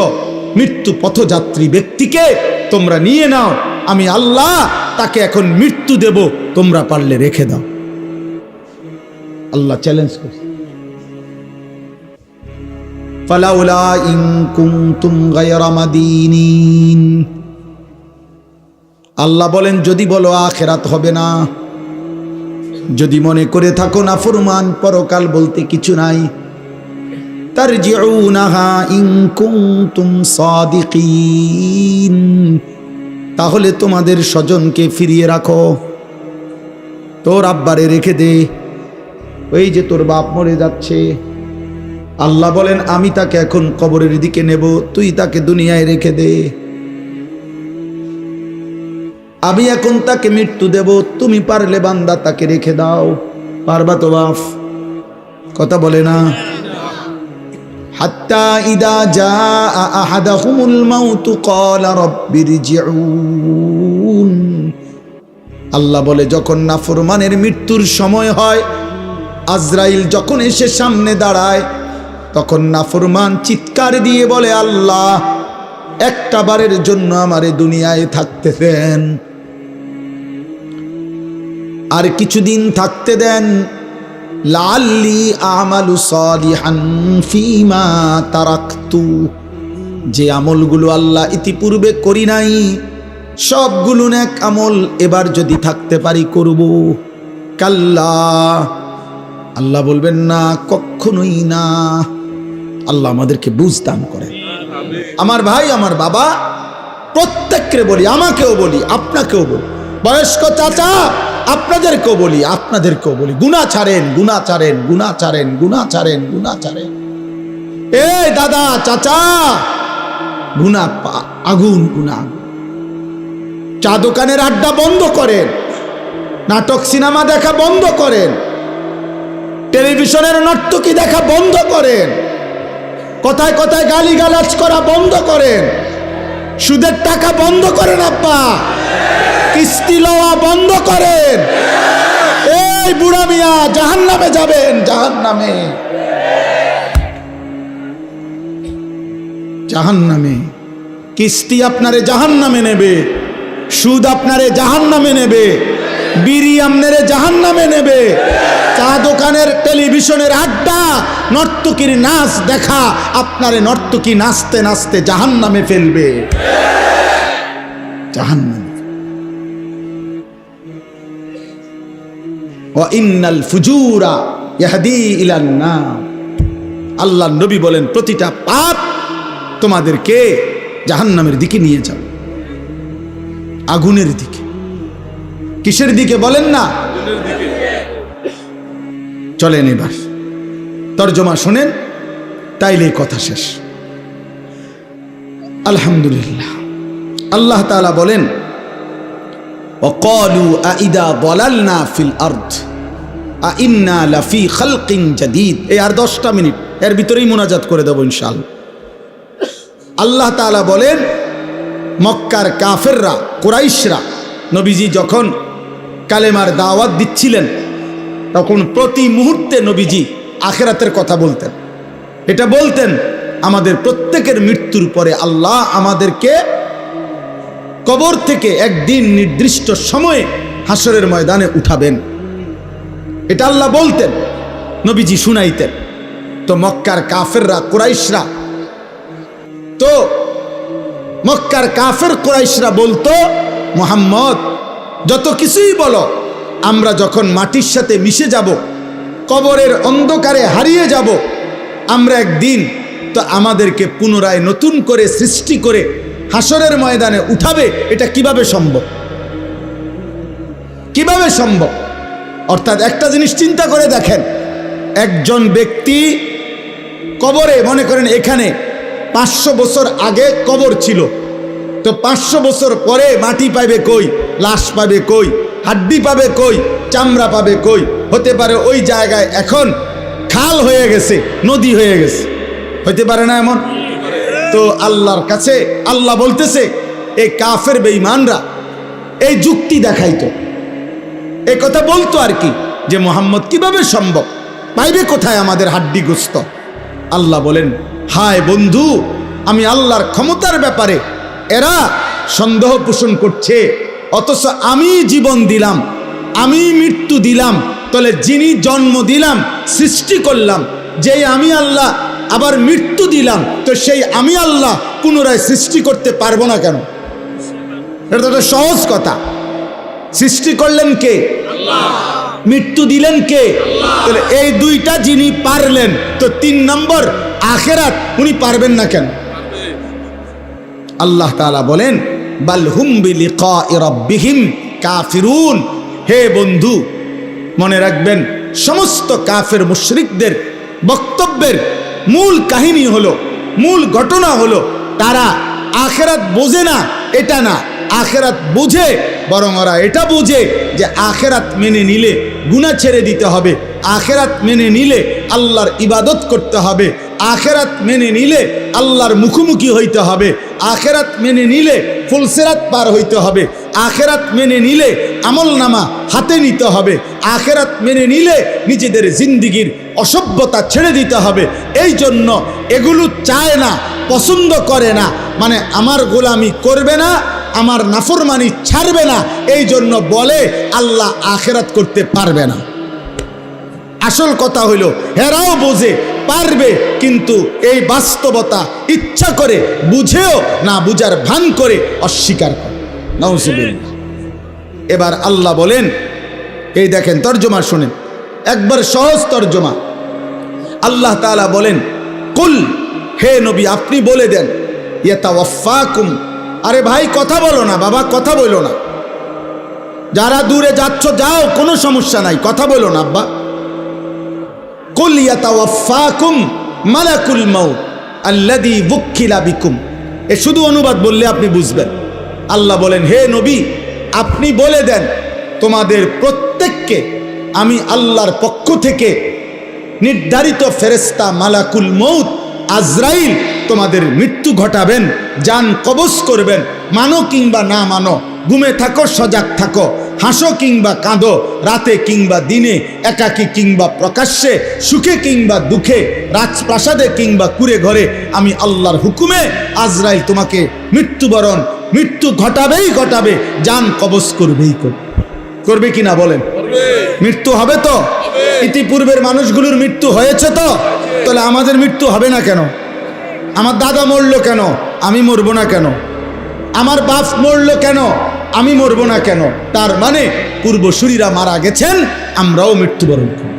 মৃত্যু পথযাত্রী ব্যক্তিকে তোমরা নিয়ে নাও, আমি আল্লাহ তাকে এখন মৃত্যু দেব, তোমরা পারলে রেখে দাও। আল্লাহ চ্যালেঞ্জ করছে, ফালাউলা ইন কুনতুম গায়রা মাদিনিন। আল্লাহ বলেন, যদি বলো আখিরাত হবে না, যদি মনে করে থাকো না ফরমান পরকাল বলতে কিছু নাই, তারজিউনাহা ইন কুনতুম সাদিকিন, তাহলে তোমাদের স্বজনকে ফিরিয়ে রাখো। তোর আব্বারে রেখে দে, ওই যে তোর বাপ মরে যাচ্ছে, আল্লাহ বলেন আমি তাকে এখন কবরের দিকে নেব, তুই তাকে দুনিয়ায় রেখে দে। আমি এখন তাকে মৃত্যু দেব, তুমি পারলে বান্দা তাকে রেখে দাও। পারবা তো বাপ? কথা বলে না। হাত্তা ইদা জাআ আহাদাহুমুল মাউতু ক্বালা রাব্বিরজিউন। আল্লাহ বলে, যখন নাফরমানের মৃত্যুর সময় হয়, আজরাইল যখন এসে সামনে দাঁড়ায়, তখন নাফরমান চিৎকার দিয়ে বলে, আল্লাহ একটা বারের জন্য আমারে দুনিয়ায় থাকতে দেন, আর কিছুদিন থাকতে দেন, লাআল্লি আমালু সালিহান ফীমা তারাকতু। যে আমলগুলো আল্লাহ ইতিপূর্বে করি নাই, সবগুলো নেক আমল এবার যদি থাকতে পারি করব। কাল্লা, আল্লাহ বলবেন না, কখনোই না। আল্লাহ আমাদেরকে বুঝ দান করেন। আমার ভাই, আমার বাবা, প্রত্যেককে বলি, আমাকেও বলি, আপনাকেও বলি, বয়স্ক চাচা আপনাদেরকেও বলি, আপনাদেরকেও বলি, গুনাহ ছাড়েন, গুনাহ ছাড়েন, গুনাহ ছাড়েন, গুনাহ ছাড়েন, গুনাহ ছাড়েন। এই দাদা চাচা, গুনাহ আগুন, গুনাহ। চা দোকানের আড্ডা বন্ধ করেন, নাটক সিনেমা দেখা বন্ধ করেন, টেলিভিশনের নর্তকী দেখা বন্ধ করেন, কথায় কথায় গালিগালাজ করা বন্ধ করেন, সুদের টাকা বন্ধ করেন, আব্বা কিস্তি লওয়া বন্ধ করেন। এই বুড়া মিয়া জাহান্নামে যাবেন, জাহান্নামে, জাহান্নামে। কিস্তি আপনারে জাহান্নামে নেবে, সুদ আপনারে জাহান্নামে নেবে, বিড়ি আপনারে জাহান্নামে নেবে, চা দোকানের টেলিভিশনের আড্ডা, নর্তকীর নাচ দেখা আপনারে নর্তকী নাচতে নাচতে জাহান্নামে ফেলবে, জাহান্নামে। ওয়া ইন্নাল ফুজুরা ইয়াহদি ইলান নার। আল্লাহর নবী বলেন প্রতিটা পাপ তোমাদেরকে জাহান্নামের দিকে নিয়ে যাবে, আগুনের দিকে। কিসের দিকে বলেন না? চলেন এবার তরজমা শোনেন, তাইলে কথা শেষ। আলহামদুলিল্লাহ। আল্লাহ তাআলা বলেন, وقالوا أإذا ضللنا في الأرض أإنا لفي خلق جديد। এই আর 10টা মিনিট, এর ভিতরেই মুনাজাত করে দেব ইনশাআল্লাহ। আল্লাহ তাআলা বলেন, মক্কার কাফেররা, কুরাইশরা নবীজি যখন কালেমার দাওয়াত দিচ্ছিলেন তখন প্রতি মুহূর্তে নবীজি আখিরাতের কথা বলতেন। এটা বলতেন, আমাদের প্রত্যেকের মৃত্যুর পরে আল্লাহ আমাদেরকে কবর থেকে একদিন নির্দিষ্ট সময়ে হাসরের ময়দানে উঠাবেন। এটা আল্লাহ বলতেন, নবীজি শুনাইতেন। তো মক্কার কাফেররা, কুরাইশরা, তো মক্কার কাফের কুরাইশরা বলতো, মুহাম্মদ যত কিছুই বলো, আমরা যখন মাটির সাথে মিশে যাব, কবরের অন্ধকারে হারিয়ে যাব, আমরা একদিন তো আমাদেরকে পুনরায় নতুন করে সৃষ্টি করে হাসরের ময়দানে উঠাবে। এটা কিভাবে সম্ভব? কিভাবে সম্ভব? অর্থাৎ একটা জিনিস চিন্তা করে দেখেন, একজন ব্যক্তি কবরে, মনে করেন এখানে 500 বছর আগে কবর ছিল, তো 500 বছর পরে মাটি পাবে কই, লাশ পাবে কই, হাড্ডি পাবে কই, চামড়া পাবে কই? হতে পারে ওই জায়গায় এখন খাল হয়ে গেছে, নদী হয়ে গেছে, হতে পারে না এমন? তো আল্লাহর কাছে আল্লাহ বলতেছে, এই কাফের বেঈমানরা এই যুক্তি দেখাইতো, এই কথা বলতো আর কি, যে মুহাম্মদ কিভাবে সম্ভব, পাইবে কোথায় আমাদের হাড্ডি গোস্ত? আল্লাহ বলেন, হায় বন্ধু, আমি আল্লাহর ক্ষমতার ব্যাপারে এরা সন্দেহ পোষণ করছে, অথচ আমি জীবন দিলাম, আমি মৃত্যু দিলাম, তাহলে যিনি জন্ম দিলাম, সৃষ্টি করলাম, যেই আমি আল্লাহ আবার মৃত্যু দিলাম, তো সেই আমি আল্লাহ পুনরায় সৃষ্টি করতে পারবো না কেন? এটা তো একটা সহজ কথা। সৃষ্টি করলেন কে? আল্লাহ। মৃত্যু দিলেন কে? আল্লাহ। তাহলে এই দুইটা যিনি পারলেন, তো 3 নম্বর আখিরাত উনি পারবেন না কেন? আল্লাহ তাআলা বলেন, বাল হুম বিলিকাই রাব্বিহিম কাফিরুন। হে বন্ধু, মনে রাখবেন, সমস্ত কাফের মুশরিকদের বক্তব্যের মূল কাহিনী হলো, মূল ঘটনা হলো, তারা আখিরাত বোঝে না, এটা না, আখিরাত বুঝে, বরং ওরা এটা বুঝে যে আখিরাত মেনে নিলে গুনাহ ছেড়ে দিতে হবে, আখিরাত মেনে নিলে আল্লাহর ইবাদত করতে হবে, আখিরাত মেনে নিলে আল্লাহর মুখোমুখি হইতে হবে, আখিরাত মেনে নিলে ফুলসিরাত পার হইতে হবে, আখিরাত মেনে নিলে আমলনামা হাতে নিতে হবে, আখিরাত মেনে নিলে নিজেদের জিন্দিগির অসভ্যতা ছেড়ে দিতে হবে। এই জন্য এগুলো চায় না, পছন্দ করে না, মানে আমার গোলামি করবে না, আমার নাফরমানি ছাড়বে না, এই জন্য বলে আল্লাহ আখিরাত করতে পারবে না। আসল কথা হইল, হেরাও বোঝে পারবে, কিন্তু এই বাস্তবতা ইচ্ছা করে বুঝেও না বুঝার ভান করে অস্বীকার করে। নাউজুবিল্লাহ। এবার আল্লাহ বলেন, এই দেখেন তর্জমা শুনেন, একবার সহজ তর্জমা। আল্লাহ তাআলা বলেন, কুল, হে নবী আপনি বলে দেন, ইয়াতাওয়াফাকুম, আরে ভাই কথা বলো না, বাবা কথা বলো না, যারা দূরে যাচ্ছ যাও, কোনো সমস্যা নাই, কথা বলো না আব্বা। কুল ইয়াতাওয়াফাকুম মালাকুল মাউত আল্লাযী বুক্কিলা বিকুম, এ শুধু অনুবাদ বললে আপনি বুঝবেন। আল্লাহ বলেন, হে নবী আপনি বলে দেন, তোমাদের প্রত্যেককে আমি আল্লাহর পক্ষ থেকে নির্ধারিত ফেরেশতা মালাকুল মউত আজরাইল তোমাদের মৃত্যু ঘটাবেন, জান কবজ করবেন, মানো কিংবা না মানো, ঘুমে থাকো সজাগ থাকো, হাসো কিংবা কাঁদো, রাতে কিংবা দিনে, একাকী কিংবা প্রকাশ্যে, সুখে কিংবা দুঃখে, রাজপ্রাসাদে কিংবা কুড়ে ঘরে, আমি আল্লাহর হুকুমে আজরাইল তোমাকে মৃত্যু ঘটাবেই ঘটাবে, জান কবজ করবেই করবে কিনা বলেন? মৃত্যু হবে তো? ইতিপূর্বের মানুষগুলোর মৃত্যু হয়েছে তো, তাহলে আমাদের মৃত্যু হবে না কেন? আমার দাদা মরলো কেন, আমি মরবো না কেন? আমার বাপ মরলো কেন, আমি মরবো না কেন? তার মানে পূর্বসূরীরা মারা গেছেন, আমরাও মৃত্যুবরণ করব।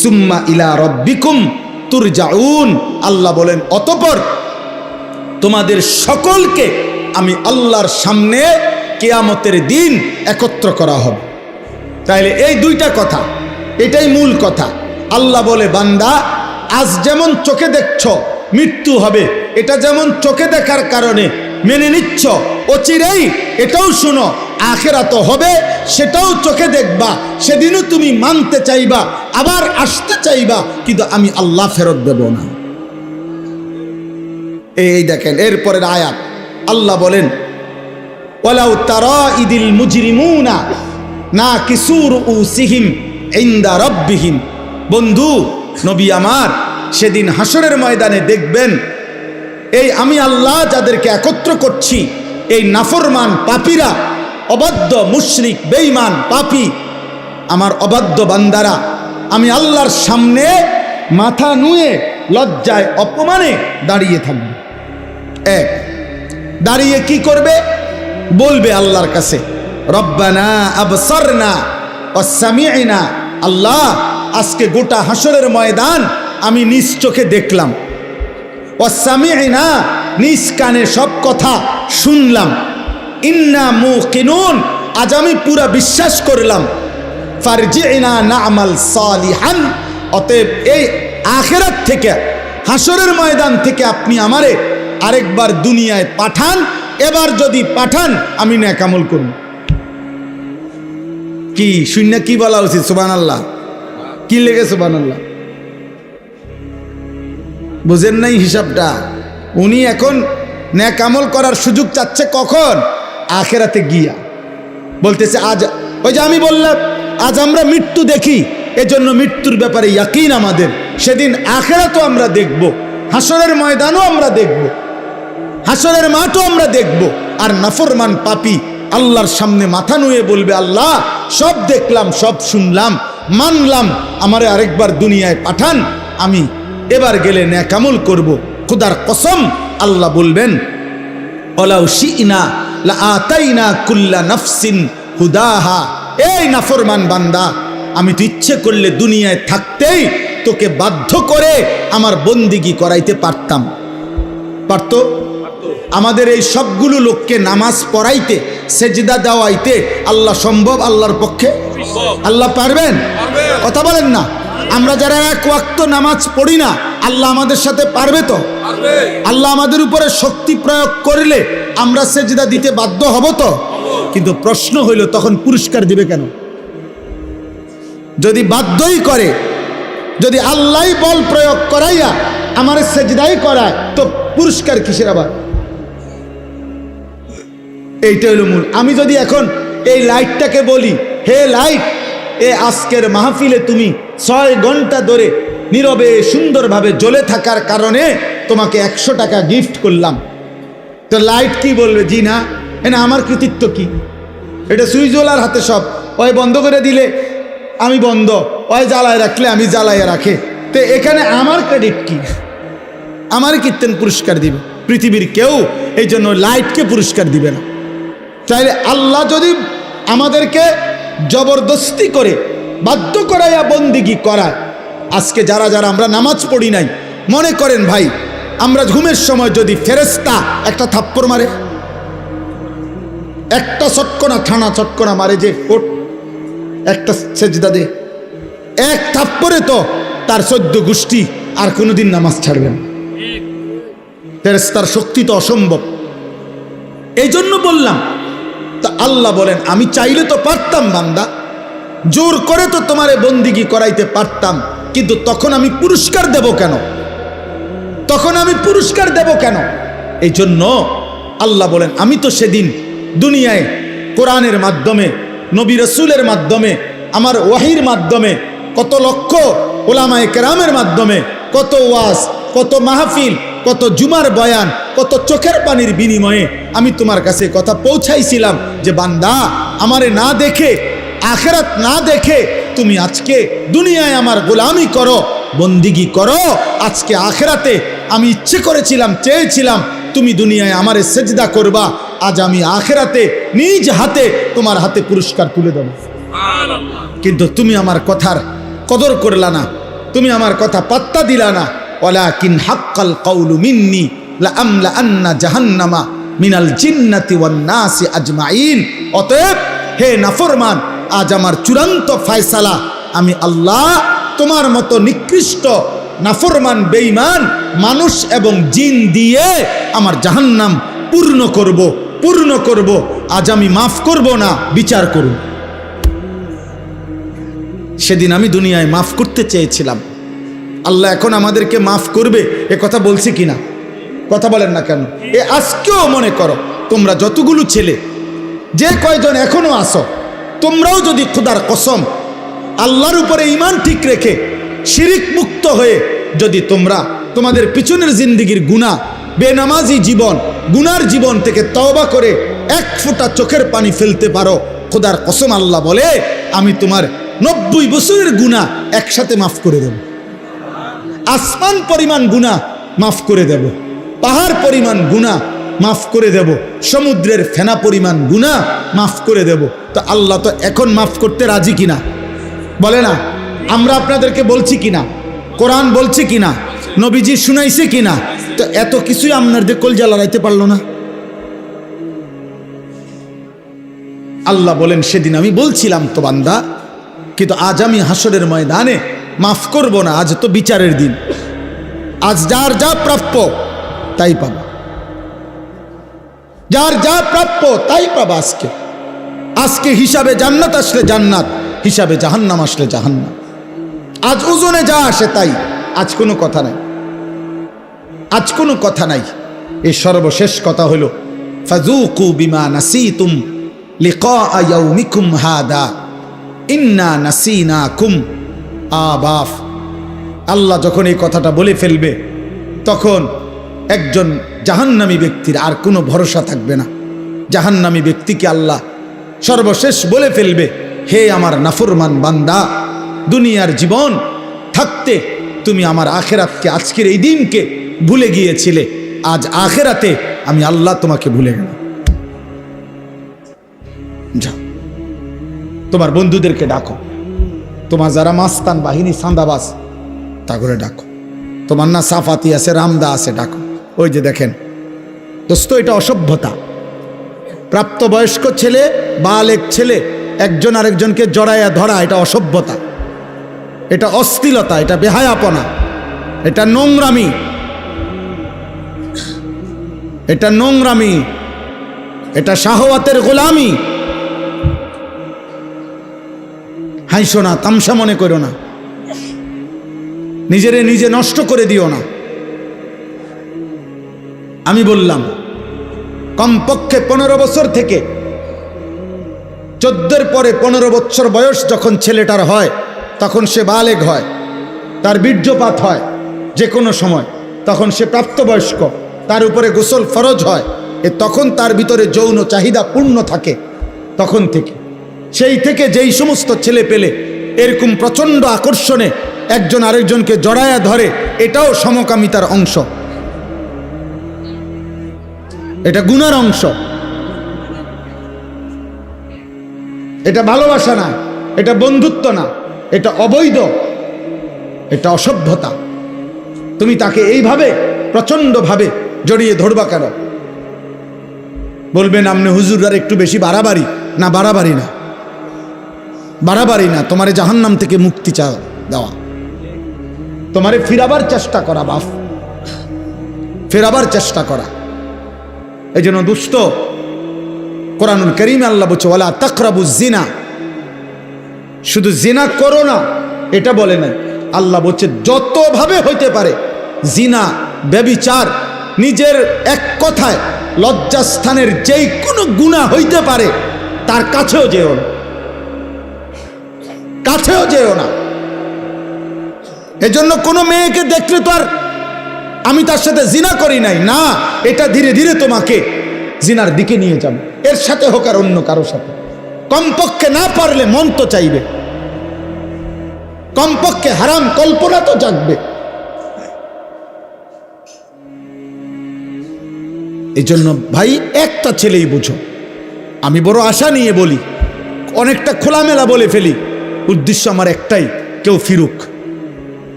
সুম্মা ইলা রব্বিকুম তুরজাউন, আল্লাহ বলেন অতঃপর তোমাদের সকলকে আমি আল্লাহর সামনে কিয়ামতের দিন একত্র করা হবে। তাইলে এই দুইটা কথা, এটাই মূল কথা। আল্লাহ বলে, বান্দা আজ যেমন চোখে দেখছ মৃত্যু হবে, এটা যেমন চোখে দেখার কারণে মেনে নিচ্ছ, অচিরেই এটাও শুনো আখিরাত হবে, সেটাও চোখে দেখবা, সেদিনও তুমি মানতে চাইবা, আবার আসতে চাইবা, কিন্তু আমি আল্লাহ ফেরত দেব না। এই দেখেন এরপরের আয়াত, আল্লাহ বলেন, ওয়ালাউ তারা ইদিল মুজরিমুনা নাকিসু রুউসিহিম ইনদা রাব্বিহিম, বন্ধু নবী আমার, সেদিন হাসরের ময়দানে দেখবেন এই আমি আল্লাহ যাদেরকে একত্র করছি, এই নাফরমান পাপীরা, অবাধ্য মুশরিক বেঈমান পাপী, আমার অবাধ্য বান্দারা, আমি আল্লাহর সামনে মাথা নুয়ে লজ্জায় অপমানে দাঁড়িয়ে থাকবে। এক, দাঁড়িয়ে কি করবে? বলবে আল্লাহর কাছে, রব্বানা আবসারনা ওয়া সামি'না, আল্লাহ আজকে গোটা হাসরের ময়দান আমি নিজ চোখে দেখলাম, ওয়া সামি'না, নিজ কানে সব কথা শুনলাম, ইন্না মুকিনুন, আজ আমি পুরা বিশ্বাস করলাম, ফারজি'না না'মাল সালিহান, অতএব এই আখিরাত থেকে, হাসরের ময়দান থেকে আপনি আমারে আরেকবার দুনিয়ায় পাঠান, এবার যদি পাঠান আমি নেক আমল করব। কি শূন্য কি বলা উচিত? সুবহানাল্লাহ। কি লেগে সুবহানাল্লাহ? বুঝেন নাই হিসাবটা? উনি এখন নেক আমল করার সুযোগ চাচ্ছে কখন? আখিরাতে গিয়া। বলতেছে আজ, ওই যে আমি বললাম আজ আমরা মৃত্যু দেখি, এজন্য মৃত্যুর ব্যাপারে ইয়াকিন আমাদের, সেদিন আখিরাতও আমরা দেখব, হাসরের ময়দানও আমরা দেখব, হাসরের মাঠও আমরা দেখব। আর নাফরমান পাপী আল্লাহর সামনে মাথা নুয়ে বলবে, আল্লাহ সব দেখলাম, সব শুনলাম, মানলাম, আমারে আরেকবার দুনিয়ায় পাঠান, আমি এবার গেলে নেক আমল করব। খোদার কসম, আল্লাহ বলবেন, ওয়ালাউ শি'না লা আতাইনা কুল্লা নাফসিন হুদাহা, এই নাফরমান বান্দা, আমি তো ইচ্ছে করলে দুনিয়ায় থাকতেই তোকে বাধ্য করে আমার বন্দিগি করাইতে পারতাম। পারতো? আমাদের এই সবগুলো লোককে নামাজ পড়াইতে, সেজদা দেওয়াইতে আল্লাহ সম্ভব? আল্লাহর পক্ষে আল্লাহ পারবেন? কথা বলেন না। আমরা যারা এক ওয়াক্ত নামাজ পড়ি না, আল্লাহ আমাদের সাথে পারবে তো? আল্লাহ আমাদের উপরে শক্তি প্রয়োগ করলে আমরা সেজদা দিতে বাধ্য হব তো? কিন্তু প্রশ্ন হইল, তখন পুরস্কার দিবে কেন? যদি বাধ্যই করে, যদি আল্লাহই বল প্রয়োগ করাইয়া আমার সেজদাই করায়, তো পুরস্কার কিসের আবার? এইটা হলো মূল। আমি যদি এখন এই লাইটটাকে বলি, হে লাইট, এ আজকের মাহফিলে তুমি 6 ঘন্টা ধরে নীরবে সুন্দরভাবে জ্বলে থাকার কারণে তোমাকে 100 টাকা গিফট করলাম, তো লাইট কি বলবে? জি না, এনে আমার কৃতিত্ব কি? এটা সুইচওয়ালার হাতে সব, ওই বন্ধ করে দিলে আমি বন্ধ, ওই জ্বালায় রাখলে আমি জ্বালাইয়া রাখে, তো এখানে আমার ক্রেডিট কি? আমার কীর্তন পুরস্কার দিবে? পৃথিবীর কেউ এই জন্য লাইটকে পুরস্কার দিবে না। তাইলে আল্লাহ যদি আমাদেরকে জবরদস্তি করে বাধ্য করাইয়া বন্দিগি করায়, আজকে যারা যারা আমরা নামাজ পড়ি নাই, মনে করেন ভাই আমরা ঘুমের সময় যদি ফেরেশতা একটা থাপ্পড় মারে, একটা চটকনা থানা চটকনা মারে যে ওঠ একটা সেজদা দে, এক থাপ্পড়ে তো তার 14 গোষ্ঠী আর কোনোদিন নামাজ ছাড়বেন। ফেরেশতার শক্তি তো অসম্ভব। এই জন্য বললাম, তা আল্লাহ বলেন আমি চাইলে তো পারতাম বান্দা, জোর করে তো তোমারে বন্দিগি করাইতে পারতাম, কিন্তু তখন আমি পুরস্কার দেব কেন? তখন আমি পুরস্কার দেব কেন? এই জন্য আল্লাহ বলেন আমি তো সেদিন দুনিয়ায় কোরআনের মাধ্যমে, নবী রাসূলের মাধ্যমে, আমার ওয়াহির মাধ্যমে, কত লক্ষ উলামায়ে কেরামের মাধ্যমে, কত ওয়াজ, কত মাহফিল, কত জুমার বয়ান, কত চোখের পানির বিনিময়ে আমি তোমার কাছে কথা পৌঁছাইছিলাম যে বান্দা আমারে না দেখে, আখিরাত না দেখে তুমি আজকে দুনিয়ায় আমার গোলামি করো, বন্দিগি করো। আজকে আখিরাতে আমি ইচ্ছে করেছিলাম, চেয়েছিলাম তুমি দুনিয়ায় আমারে সেজদা করবা, আজ আমি আখিরাতে নিজ হাতে তোমার হাতে পুরস্কার তুলে দেব। কিন্তু তুমি আমার কথার কদর করলা না, তুমি আমার কথা পাত্তা দিলা না। ওয়ালাকিন হাক্কাল কাউলু মিন্নি লাআমলা আন্না জাহান্নামা মিনাল জিন্নাতি ওয়ান নাসি আজমাইন। অতএব হে নাফরমান, আজ আমার চূড়ান্ত ফয়সালা, আমি আল্লাহ তোমার মতো নিকৃষ্ট নাফরমান বেঈমান মানুষ এবং জিন দিয়ে আমার জাহান্নাম পূর্ণ করব, পূর্ণ করব। আজ আমি মাফ করব না, বিচার করব। সেদিন আমি দুনিয়ায় মাফ করতে চেয়েছিলাম, আল্লাহ এখন আমাদেরকে মাফ করবে এ কথা বলছি কিনা? কথা বলেন না কেন? এ আজকেও মনে করো তোমরা যতগুলো ছেলে, যে কয়জন এখনো আসো, তোমরাও যদি খুদার কসম আল্লাহর উপরে ঈমান ঠিক রেখে শিরিক মুক্ত হয়ে যদি তোমরা তোমাদের পিছনের জিন্দেগির গুনাহ, বেনামাজি জীবন, গুনার জীবন থেকে তওবা করে এক ফোঁটা চোখের পানি ফেলতে পারো, খুদার কসম আল্লাহ বলে আমি তোমার 90 বছরের গুনাহ একসাথে মাফ করে দেব। আসমান পরিমাণ গুনাহ মাফ করে দেব, পাহাড় পরিমাণ গুনাহ মাফ করে দেব, সমুদ্রের ফেনা পরিমাণ গুনাহ মাফ করে দেব। তো আল্লাহ তো এখন মাফ করতে রাজি কিনা? বলে না? আমরা আপনাদেরকে বলছি কিনা? কোরআন বলছে কিনা? নবীজি শুনাইছে কিনা? তো এত কিছুই আপনাদের কলজা লড়াইতে পারলো না। আল্লাহ বলেন সেদিন আমি বলছিলাম তো বান্দা, কিন্তু আজ আমি হাসরের ময়দানে মাফ করব না। আজ তো বিচারের দিন, আজ যার যা প্রাপ্য তাই পাবা, যার যা প্রাপ্য তাই পাবা। আজকে হিসাবে জান্নাত আসলে জান্নাত, হিসাবে জাহান্নাম আসলে জাহান্নাম। আজ ওজনে যা আসে তাই, আজ কোনো কথা নাই, আজ কোনো কথা নাই। এই সর্বশেষ কথা হলো ফাযুকু বিমা নাসিতুম লিকা ইয়াউমিকুম হাদা ইন্না নাসিনাকুম আবাফ। আল্লাহ যখন এই কথাটা বলে ফেলবে, তখন একজন জাহান্নামী ব্যক্তির আর কোনো ভরসা থাকবে না। জাহান্নামী ব্যক্তিকে আল্লাহ সর্বশেষ বলে ফেলবে, হে আমার নাফরমান বান্দা, দুনিয়ার জীবন থাকতে তুমি আমার আখেরাতকে, আজকের এই দিনকে ভুলে গিয়েছিলে, আজ আখেরাতে আমি আল্লাহ তোমাকে ভুলে গেলাম। যাও তোমার বন্ধুদেরকে ডাকো, তোমার যারা মাস্তান বাহিনী সান্দাবাজ তা করে ডাকো, তোমার না সাফাতি আছে, রামদা আছে, ডাকো। ওই যে দেখেন দোস্ত, এটা অসভ্যতা। প্রাপ্তবয়স্ক ছেলে, বালেক ছেলে একজন আরেকজনকে জড়াইয়া ধরা, এটা অসভ্যতা, এটা অশ্লীলতা, এটা বেহায়াপনা, এটা নোংরামি, এটা নোংরামি, এটা শাহওয়াতের গোলামি। হাইসো না, তামসা মনে করো না, নিজেরে নিজে নষ্ট করে দিও না। আমি বললাম কমপক্ষে 15 বছর থেকে 14-র পরে 15 বছর বয়স যখন ছেলেটার হয়, তখন সে বালেগ হয়, তার বীর্যপাত হয় যে কোনো সময়, তখন সে প্রাপ্তবয়স্ক, তার উপরে গোসল ফরজ হয়, তখন তার ভিতরে যৌন চাহিদা পূর্ণ থাকে। তখন থেকে, সেই থেকে যেই সমস্ত ছেলে পেলে এরকম প্রচণ্ড আকর্ষণে একজন আরেকজনকে জড়ায়া ধরে, এটাও সমকামিতার অংশ, এটা গুনার অংশ। এটা ভালোবাসা না, এটা বন্ধুত্ব না, এটা অবৈধ, এটা অসভ্যতা। তুমি তাকে এইভাবে প্রচন্ডভাবে জড়িয়ে ধরবা কেন? বলবেন আপনি হুজুররা একটু বেশি বাড়াবাড়ি। না, বাড়াবাড়ি না, বাড়াবাড়ি না। তোমারে জাহান্নাম থেকে মুক্তি দেওয়া, তোমারে ফিরাবার চেষ্টা করা, বাপ, ফেরাবার চেষ্টা করা। এই জন্য দুস্থ, কোরআনুল কারীমে আল্লাহ বলছে ওয়ালা তাকরাবুজ জিনা, শুধু জিনা করো না এটা বলে নাই, আল্লাহ বলছে যতভাবে হইতে পারে জিনা, ব্যভিচার, নিজের এক কথায় লজ্জাস্থানের যেই কোনো গুনাহ হইতে পারে তার কাছেও যেও না, কাছেও যেও না। এজন্য কোনো মেয়েকে দেখলে তো আর আমি তার সাথে জিনা করি নাই না, এটা ধীরে ধীরে তোমাকে জিনার দিকে নিয়ে যাবে, এর সাথে হোক আর অন্য কারোর সাথে। কমপক্ষে না পারলে মন তো চাইবে, কমপক্ষে হারাম কল্পনা তো জাগবে। এই জন্য ভাই একটা ছেলেই বুঝো, আমি বড় আশা নিয়ে বলি, অনেকটা খোলামেলা বলে ফেলি, উদ্দেশ্য আমার একটাই, কেউ ফিরুক,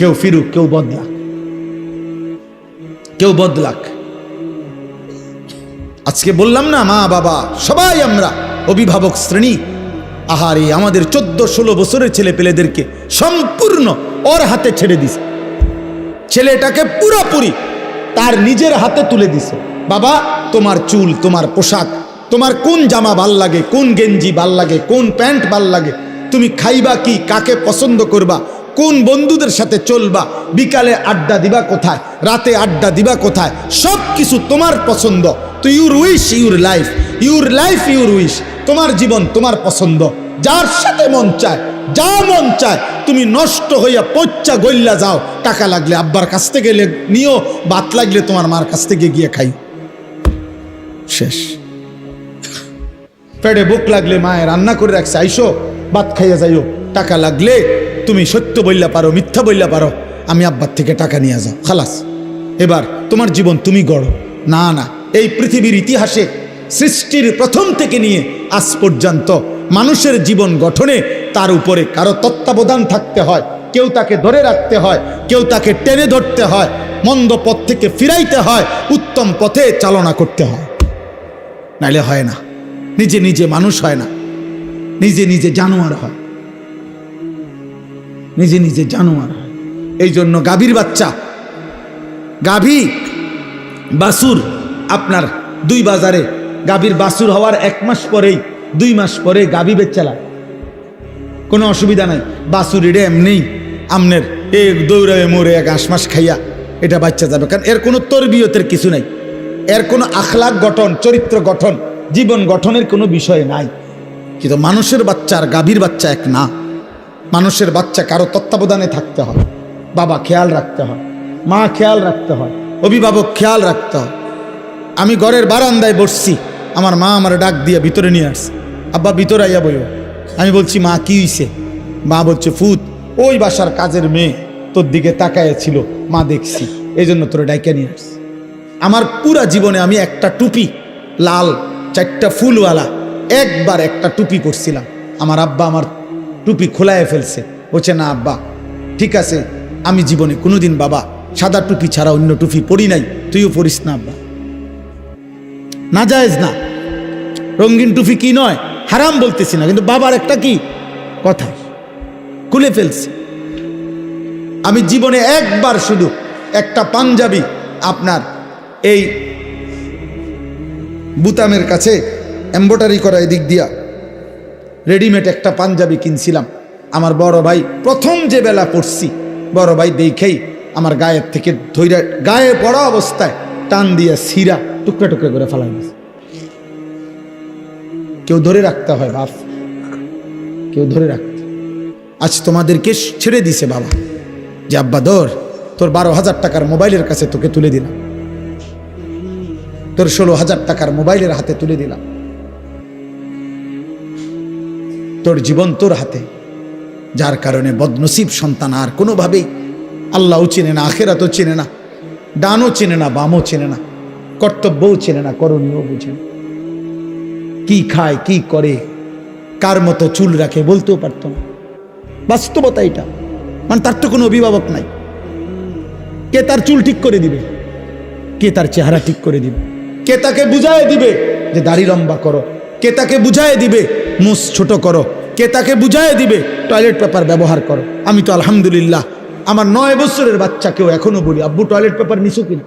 কেউ ফিরুক, কেউ বদলাক, কেউ বদলাক। আজকে বললাম না, মা বাবা সবাই আমরা অভিভাবক শ্রেণী, আহারে আমাদের 14-16 বছরের ছেলে পেলেদেরকে সম্পূর্ণ ওর হাতে ছেড়ে দিছে, ছেলেটাকে পুরোপুরি তার নিজের হাতে তুলে দিছে। বাবা, তোমার চুল, তোমার পোশাক, তোমার কোন জামা ভাল লাগে, কোন গেঞ্জি ভাল লাগে, কোন প্যান্ট ভাল লাগে, তুমি খাইবা কি, কাকে পছন্দ করবা, কোন বন্ধুদের সাথে চলবা, বিকালে আড্ডা দিবা কোথায়, রাতে আড্ডা দিবা কোথায়, সব কিছু তোমার পছন্দ। তো your wish your life, your life your wish, তোমার জীবন তোমার পছন্দ, যার সাথে মন চায়, যা মন চায় তুমি নষ্ট হইয়া পচ্চা গইল্লা যাও, টাকা লাগলে আব্বার কাছ থেকে নিও, ভাত লাগলে তোমার মার কাছ থেকে গিয়ে খাই, শেষ। পেটে বুক লাগলে মায়ের রান্না করে রাখছে, আইসো ভাত খাইয়া যাইও, টাকা লাগলে তুমি সত্য বললা পারো, মিথ্যা বললা পারো, আমি আব্বার থেকে টাকা নিয়ে যাও, খালাস, এবার তোমার জীবন তুমি গড়ো। না না, এই পৃথিবীর ইতিহাসে সৃষ্টির প্রথম থেকে নিয়ে আজ পর্যন্ত মানুষের জীবন গঠনে তার উপরে কারো তত্ত্বাবধান থাকতে হয়, কেউ তাকে ধরে রাখতে হয়, কেউ তাকে টেনে ধরতে হয়, মন্দ পথ থেকে ফিরাইতে হয়, উত্তম পথে চালনা করতে হয়, নাইলে হয় না। নিজে নিজে মানুষ হয় না, নিজে নিজে জানোয়ার হয়, নিজে নিজে জানোয়ার হয়। এই জন্য গাভীর বাচ্চা, গাভী বাছুর, আপনার 2 বাজারে গাভীর বাছুর হওয়ার 1 মাস পরেই 2 মাস পরে গাভী বেচালা, কোনো অসুবিধা নাই। বাছুর এটা এমনি আমনের দৌড়ায় মরে 1 মাস খাইয়া এটা বাচ্চা যাবে, কারণ এর কোনো তরবিয়তের কিছু নাই, এর কোনো আখলাক গঠন, চরিত্র গঠন, জীবন গঠনের কোনো বিষয় নাই। কিন্তু মানুষের বাচ্চা আর গাভীর বাচ্চা এক না। মানুষের বাচ্চা কারো তত্ত্বাবধানে থাকতে হয়, বাবা খেয়াল রাখতে হয়, মা খেয়াল রাখতে হয়, অভিভাবক খেয়াল রাখতে হয়। আমি ঘরের বারান্দায় বসছি, আমার মা আমার ডাক দিয়ে ভিতরে নিয়ে আসছে, আব্বা ভিতরে আইয়া বইও। আমি বলছি মা কি হইছে? মা বলছে ফুত, ওই বাসার কাজের মেয়ে তোর দিকে তাকায় ছিল, মা দেখছি, এই জন্য তোরে ডাইকা নিয়ে আসছে। আমার পুরা জীবনে আমি একটা টুপি, লাল 4টা ফুলওয়ালা, একবার একটা টুপি পরছিলাম, আমার আব্বা আমার টুপি খোলায় ফেলছে। বলছে না আব্বা ঠিক আছে, আমি জীবনে কোনোদিন বাবা সাদা টুপি ছাড়া অন্য টুপি পরি নাই, তুইও পরিস না আব্বা, না জায়েজ না। রঙিন টুপি কি নয়, হারাম বলতেছি না, কিন্তু বাবার একটা কি কথা, খুলে ফেলছে। আমি জীবনে একবার শুধু একটা পাঞ্জাবি, আপনার এই বুতামের কাছে এমব্রয়ডারি করা এদিক দিয়া রেডিমেড একটা পাঞ্জাবি কিনছিলাম। আমার বড় ভাই প্রথম যে বেলা পড়ছি, বড় ভাই দেখেই আমার গায়ের থেকে ধৈর্য, গায়ে পড়া অবস্থায় টান দিয়া সিরা টুকরা টুকরা করে ফেলাই দিয়েছে। কেউ ধরে রাখতে হয় বাপ, কেউ ধরে রাখতে। আজ তোমাদেরকে ছেড়ে দিছে বাবা, যে আব্বা ধর, তোর 12,000 টাকার মোবাইলের কাছে তোকে তুলে দিলাম, তোর 16,000 টাকার মোবাইলের হাতে তুলে দিলাম, তোর জীবন তোর হাতে। যার কারণে বদনসিব সন্তান আর কোনোভাবেই আল্লাহও চেনে না, আখেরাতও চেনে না, ডানও চেনে না, বামও চেনে না, কর্তব্যও চেনে না, করণীয় বুঝে না, কি খায় কি করে কার মতো চুল রাখে বলতেও পারতো না। বাস্তবতা এটা, মানে তার তো কোনো অভিভাবক নাই। কে তার চুল ঠিক করে দিবে? কে তার চেহারা ঠিক করে দিবে? কে তাকে বুঝায় দিবে যে দাড়ি লম্বা করো? কে তাকে বুঝায় দিবে মুছ ছোট করো? কে তাকে বুঝায় দিবে টয়লেট পেপার ব্যবহার করো? আমি তো আলহামদুলিল্লাহ আমার 9 বছরের বাচ্চাকেও এখনো বলি, আব্বু টয়লেট পেপার নিছো কিনা?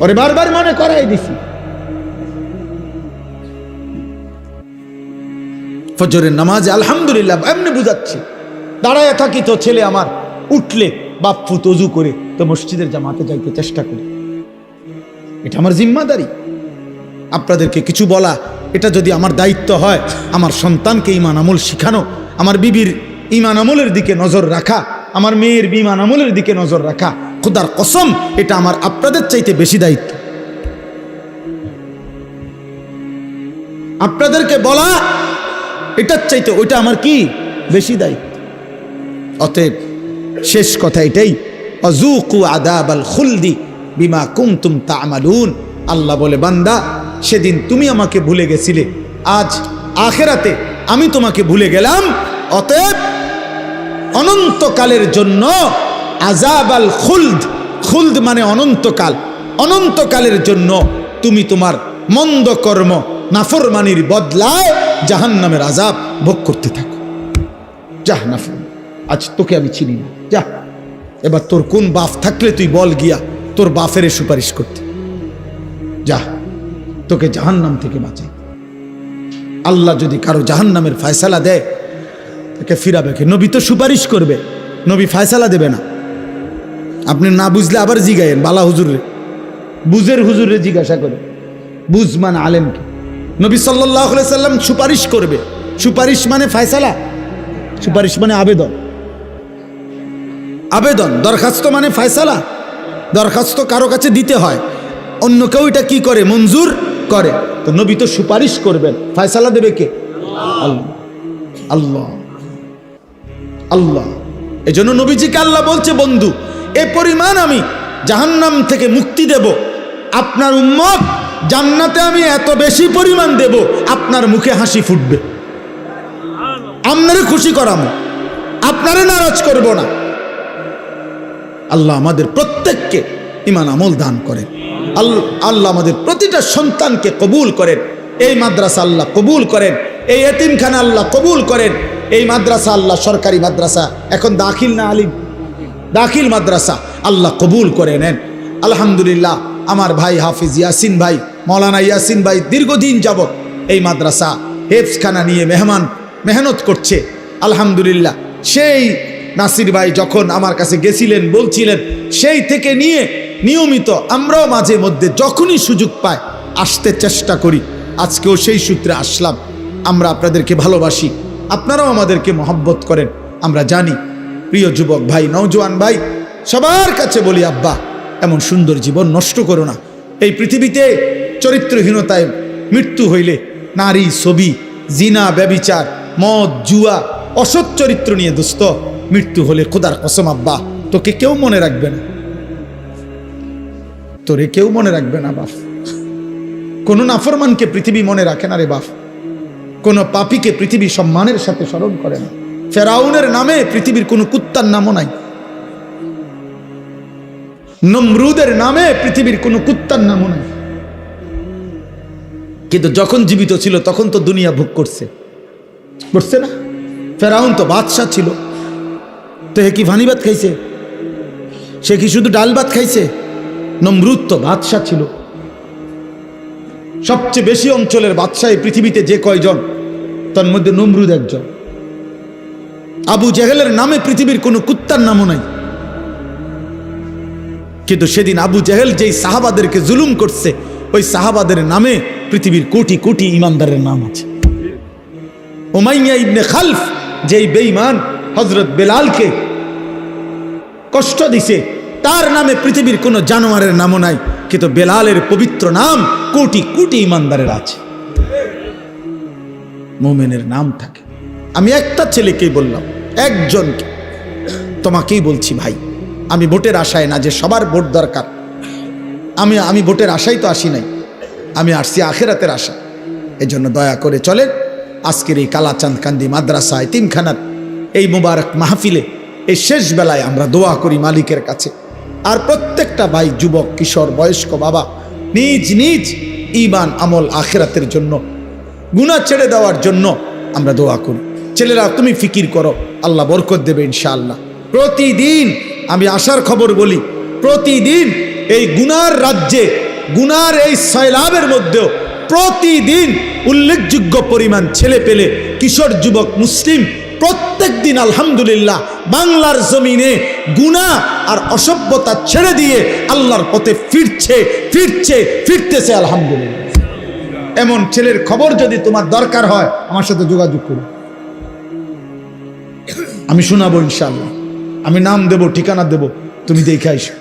ওরে বারবার মনে করাই দিছি। ফজরের নামাজে আলহামদুলিল্লাহ এমনি বুঝাচ্ছি, দাঁড়ায় থাকি তো ছেলে আমার উঠলে বাপ্পু তজু করে তো মসজিদের জামাতে যাইতে চেষ্টা করি। এটা আমার জিম্মাদারি। আপনাদেরকে কিছু বলা, এটা যদি আমার দায়িত্ব হয়, আমার সন্তানকে ঈমান আমল শিখানো, আমার বিবির ঈমান আমলের দিকে নজর রাখা, আমার মেয়ের ঈমান আমলের দিকে নজর রাখা, খোদার কসম এটা আমার আপনাদের চাইতে বেশি দায়িত্ব। আপনাদেরকে বলা এটার চাইতে ওইটা আমার কি বেশি দায়িত্ব। অতএব শেষ কথা এটাই, আযুকু আযাবাল খুলদি বিমা কুনতুম তা'মালুন। আল্লাহ বলে, বান্দা সেদিন তুমি আমাকে ভুলে গেছিলে, আজ আখিরাতে আমি তোমাকে ভুলে গেলাম। অতএব অনন্তকালের জন্য আযাবাল খুলদ, খুলদ মানে অনন্তকাল, অনন্তকালের জন্য তুমি তোমার মন্দ কর্ম নাফরমানির বদলায় জাহান্নামের আযাব ভোগ করতে থাকো। যাহ নাফরমান, আজ তোকে আমি চিনি না, যা এবার তোর কোন বাপ থাকলে তুই বল গিয়া তোর বাপের সুপারিশ করতে, যা তোকে জাহান্নাম থেকে বাঁচাই। আল্লাহ যদি কারো জাহান্নামের ফয়সালা দেয় তাকে ফিরাবে কে? নবী তো সুপারিশ করবে, নবী ফয়সালা দেবে না। আপনি না বুঝলে আবার জিগায়েন বালা হুজুরে, বুঝের হুজুরে জিজ্ঞাসা করে, বুঝমান আলেমকে। নবী সাল্লাল্লাহু আলাইহি সাল্লাম সুপারিশ করবে। সুপারিশ মানে ফয়সালা, সুপারিশ মানে আবেদন, আবেদন। দরখাস্ত মানে ফয়সালা। দরখাস্ত কারো কাছে দিতে হয়, অন্য কেউ এটা কি করে? মঞ্জুর করে। তো নবী তো সুপারিশ করবেন, ফয়সালা দেবে কে? আল্লাহ, আল্লাহ, আল্লাহ। এজন্য নবীজিকে আল্লাহ বলছে, বন্ধু এ পরিমাণ আমি জাহান্নাম থেকে মুক্তি দেব, আপনার উম্মত জান্নাতে আমি এত বেশি পরিমাণ দেব, আপনার মুখে হাসি ফুটবে, আপনারে খুশি করাবো, আপনারে নারাজ করব না। আল্লাহ আমাদের প্রত্যেককে ঈমান আমল দান করেন। আল্লাহ আমাদের প্রতিটা সন্তানকে কবুল করেন। এই মাদ্রাসা আল্লাহ কবুল করেন, এই এতিমখানা আল্লাহ কবুল করেন। এই মাদ্রাসা আল্লাহ সরকারি মাদ্রাসা, এখন দাখিল না আলিম, দাখিল মাদ্রাসা আল্লাহ কবুল করে নেন। আলহামদুলিল্লাহ আমার ভাই হাফিজ ইয়াসিন ভাই, মৌলানা ইয়াসিন ভাই দীর্ঘদিন যাবত এই মাদ্রাসা হেফজখানা নিয়ে মেহনত করছে। আলহামদুলিল্লাহ সেই নাসির ভাই যখন আমার কাছে গেছিলেন, বলছিলেন, সেই থেকে নিয়ে নিয়মিত আমরাও মাঝে মধ্যে যখনই সুযোগ পাই আসতে চেষ্টা করি। আজকেও সেই সূত্রে আসলাম। আমরা আপনাদেরকে ভালোবাসি, আপনারাও আমাদেরকে মহব্বত করেন, আমরা জানি। প্রিয় যুবক ভাই, নওজোয়ান ভাই, সবার কাছে বলি, আব্বা এমন সুন্দর জীবন নষ্ট করো না। এই পৃথিবীতে চরিত্রহীনতায় মৃত্যু হইলে নারী, ছবি, জিনা, ব্যভিচার, মদ, জুয়া, অসৎ চরিত্র নিয়ে দোস্ত মৃত্যু হলে খোদার কসম আব্বা তোকে কেউ মনে রাখবে না, তোরে কেউ মনে রাখবে না বাপ। কোন নাফরমানকে পৃথিবী মনে রাখে না রে বাপ। কোন পাপীকে পৃথিবী সম্মানের সাথে স্মরণ করে না। ফেরাউনের নামে পৃথিবীর কোন কুত্তার নামও নাই। নমরুদের নামে পৃথিবীর কোন কুত্তার নামও নাই। কিন্তু যখন জীবিত ছিল তখন তো দুনিয়া ভোগ করছে, করছে না? ফেরাউন তো বাদশাহ ছিল, তো হে কি ভানি ভাত খাইছে? সে কি শুধু ডাল ভাত খাইছে? নমরুদ তো বাদশাহ ছিল। সবচেয়ে বেশি অঞ্চলের বাদশাহ পৃথিবীতে যে কয়জন, তার মধ্যে নমরুদ একজন। আবু জেহেলের নামে পৃথিবীর কোনো কুত্তার নামও নাই। কিন্তু সেদিন আবু জেহেল যেই সাহাবাদেরকে জুলুম করছে, ওই সাহাবাদের নামে পৃথিবীর কোটি কোটি ইমানদারের নাম আছে। উমাইয়া ইবনে খালফ যেই বেঈমান হযরত বেলালকে কষ্ট দিছে, তার নামে পৃথিবীর কোনো জানোয়ারের নামও নাই, কিন্তু বেলালের পবিত্র নাম কোটি কোটি ইমানদারের আছে। মুমিনের নাম থাকে। আমি একটা ছেলেকেই বললাম, একজনকে, তোমাকেই বলছি ভাই, আমি ভোটের আশায় না যে সবার ভোট দরকার, আমি ভোটের আশাই তো আসি নাই, আমি আসছি আখিরাতের আশা। এজন্য দয়া করে চলেন আজকের এই কালাচাঁদ কান্দি মাদ্রাসা এতিমখানার এই মুবারক মাহফিলে এই শেষ বেলায় আমরা দোয়া করি মালিকের কাছে। আর প্রত্যেকটা ভাই, যুবক, কিশোর, বয়স্ক বাবা নিজ নিজ ঈমান, আমল, আখিরাতের জন্য, গুনাহ ছেড়ে দেওয়ার জন্য আমরা দোয়া করি। ছেলেরা তুমি ফিকির করো, আল্লাহ বরকত দেবে ইনশাআল্লাহ। প্রতিদিন আমি আশার খবর বলি, প্রতিদিন এই গুনার রাজ্যে, গুনার এই সয়লাবের মধ্যেও প্রতিদিন উল্লেখযোগ্য পরিমাণ ছেলে পেলে, কিশোর, যুবক, মুসলিম প্রত্যেক দিন আলহামদুলিল্লাহ বাংলার জমিনে গুনাহ আর অসভ্যতা ছেড়ে দিয়ে আল্লাহর পথে ফিরতেছে আলহামদুলিল্লাহ। এমন ছেলের খবর যদি তোমার দরকার হয় আমার সাথে যোগাযোগ করো, আমি শোনাবো ইনশাআল্লাহ। আমি নাম দেব, ঠিকানা দেব, তুমি দেখে আইসো।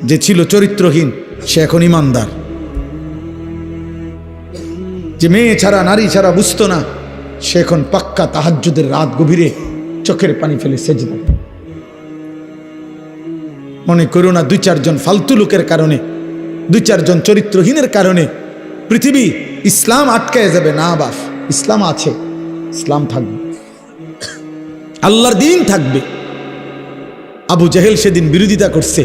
যে ছিল চরিত্রহীন সে এখন ইমানদার, যে মেয়ে ছাড়া, নারী ছাড়া বুঝতো না, সে এখন পাক্কা তাহাজ্জুদের রাত গভীরে চোখের পানি ফেলে সেজদা। মনে করো না 2-4 জন ফালতু লোকের কারণে, 2-4 জন চরিত্রহীনের কারণে পৃথিবী, ইসলাম আটকায় যাবে। না বাস, ইসলাম আছে, ইসলাম থাকবে, আল্লাহর দ্বীন থাকবে। আবু জেহেল সেদিন বিরোধিতা করছে,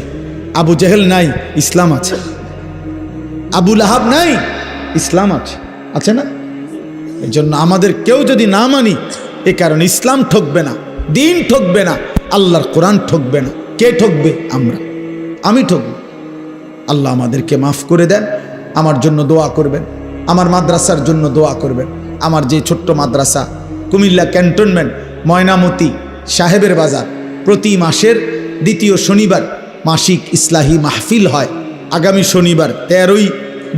আবু জেহেল নাই, ইসলাম আছে। আবু লাহাব নাই, ইসলাম আছে, আছে না? এই জন্য আমাদের কেউ যদি না মানি, এ কারণে ইসলাম ঠকবে না, দ্বীন ঠকবে না, আল্লাহর কোরআন ঠকবে না। কে ঠকবে? আমরা, আমি ঠকব। আল্লাহ আমাদেরকে মাফ করে দেন। আমার জন্য দোয়া করবেন, আমার মাদ্রাসার জন্য দোয়া করবেন। আমার যে ছোট্ট মাদ্রাসা কুমিল্লা ক্যান্টনমেন্ট ময়নামতি সাহেবের বাজার, প্রতি মাসের 2য় শনিবার মাসিক ইসলাহি মাহফিল হয়। আগামী শনিবার 13ই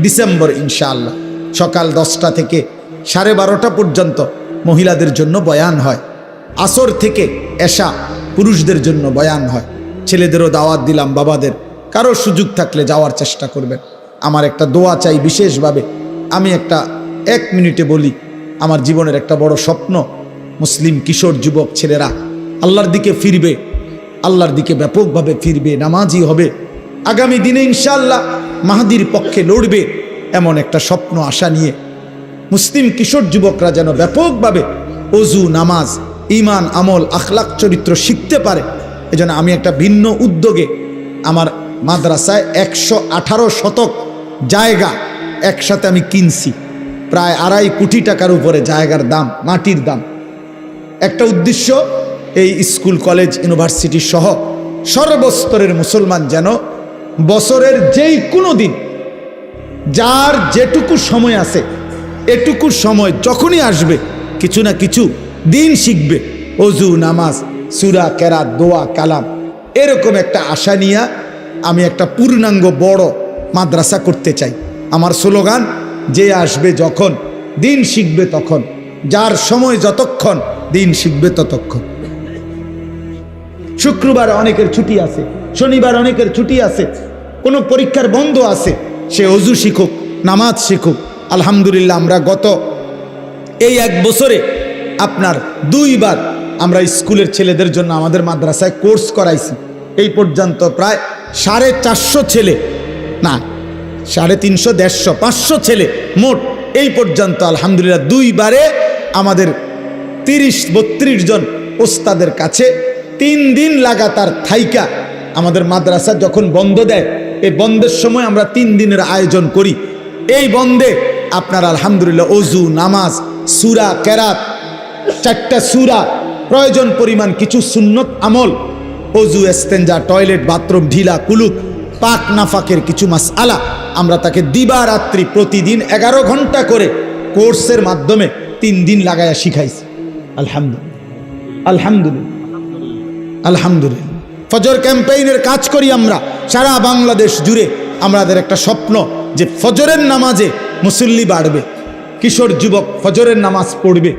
ডিসেম্বর ইনশাআল্লাহ সকাল 10টা থেকে 12:30 পর্যন্ত মহিলাদের জন্য বয়ান হয়। আসর থেকে এশা পুরুষদের জন্য বয়ান হয়। ছেলেদেরও দাওয়াত দিলাম, বাবাদের কারো সুযোগ থাকলে যাওয়ার চেষ্টা করবেন। আমার একটা দোয়া চাই বিশেষভাবে। আমি একটা 1 মিনিটে বলি, আমার জীবনের একটা বড় স্বপ্ন, মুসলিম কিশোর, যুবক ছেলেরা আল্লাহর দিকে ফিরবে, আল্লাহর দিকে ব্যাপকভাবে ফিরবে, নামাজি হবে, আগামী দিনে ইনশাআল্লাহ মাহদির পক্ষে লড়বে, এমন একটা স্বপ্ন আশা নিয়ে মুসলিম কিশোর যুবকরা যেন ব্যাপকভাবে ওযু, নামাজ, ঈমান, আমল, আখলাক, চরিত্র শিখতে পারে। এজন্য আমি একটা ভিন্ন উদ্যোগে আমার মাদ্রাসায় 118 শতক জায়গা একসাথে আমি কিনছি, প্রায় 2.5 কোটি টাকার উপরে জায়গার দাম, মাটির দাম। একটা উদ্দেশ্য, এই স্কুল, কলেজ, ইউনিভার্সিটি সহ সর্বস্তরের মুসলমান যেন বছরের যেই কোনো দিন, যার যেটুকু সময় আছে, এটুকু সময় যখনই আসবে কিছু না কিছু দিন শিখবে। ওযু, নামাজ, সূরা, কেরাত, দোয়া, কালাম, এরকম একটা আশা নিয়ে আমি একটা পূর্ণাঙ্গ বড় মাদ্রাসা করতে চাই। আমার স্লোগান, যে আসবে যখন, দিন শিখবে তখন, যার সময় যতক্ষণ, দিন শিখবে ততক্ষণ। শুক্রবার অনেকের ছুটি আছে, শনিবার অনেকের ছুটি আছে, কোনো পরীক্ষার বন্ধ আছে, সে ওযু শিখুক, নামাজ শিখুক। আলহামদুলিল্লাহ আমরা গত এই 1 বছরে আপনার 2 বার আমরা স্কুলের ছেলেদের জন্য আমাদের মাদ্রাসায় কোর্স করাইছি। এই পর্যন্ত প্রায় 450 ছেলে, না 350, 150, 500 ছেলে মোট এই পর্যন্ত আলহামদুলিল্লাহ 2 বারে আমাদের 30-32 জন ওস্তাদের কাছে 3 দিন লাগাতার থাইকা আমাদের মাদ্রাসা যখন বন্ধ দেয়, এই বন্ধের সময় আমরা 3 দিনের আয়োজন করি। এই বন্ধে আপনার আলহামদুলিল্লাহ ওযু, নামাজ, সূরা, কেরাত, 4টা সূরা, প্রয়োজন পরিমাণ কিছু সুন্নত আমল, ওযু, ইস্তেঞ্জা, টয়লেট, বাথরুম, ঢিলা, কুলুপ, পাক নাফাকের কিছু মাসআলা আমরা তাকে দিবারাত্রি প্রতিদিন 11 ঘন্টা করে কোর্সের মাধ্যমে 3 দিন লাগায়া শিখাইছি। আলহামদুলিল্লাহ, আলহামদুলিল্লাহ, আলহামদুলিল্লাহ। ফজর ক্যাম্পেইনের কাজ করি আমরা সারা বাংলাদেশ জুড়ে। আমাদের একটা স্বপ্ন যে ফজরের নামাজে মুসল্লি বাড়বে, কিশোর যুবক ফজরের নামাজ পড়বে,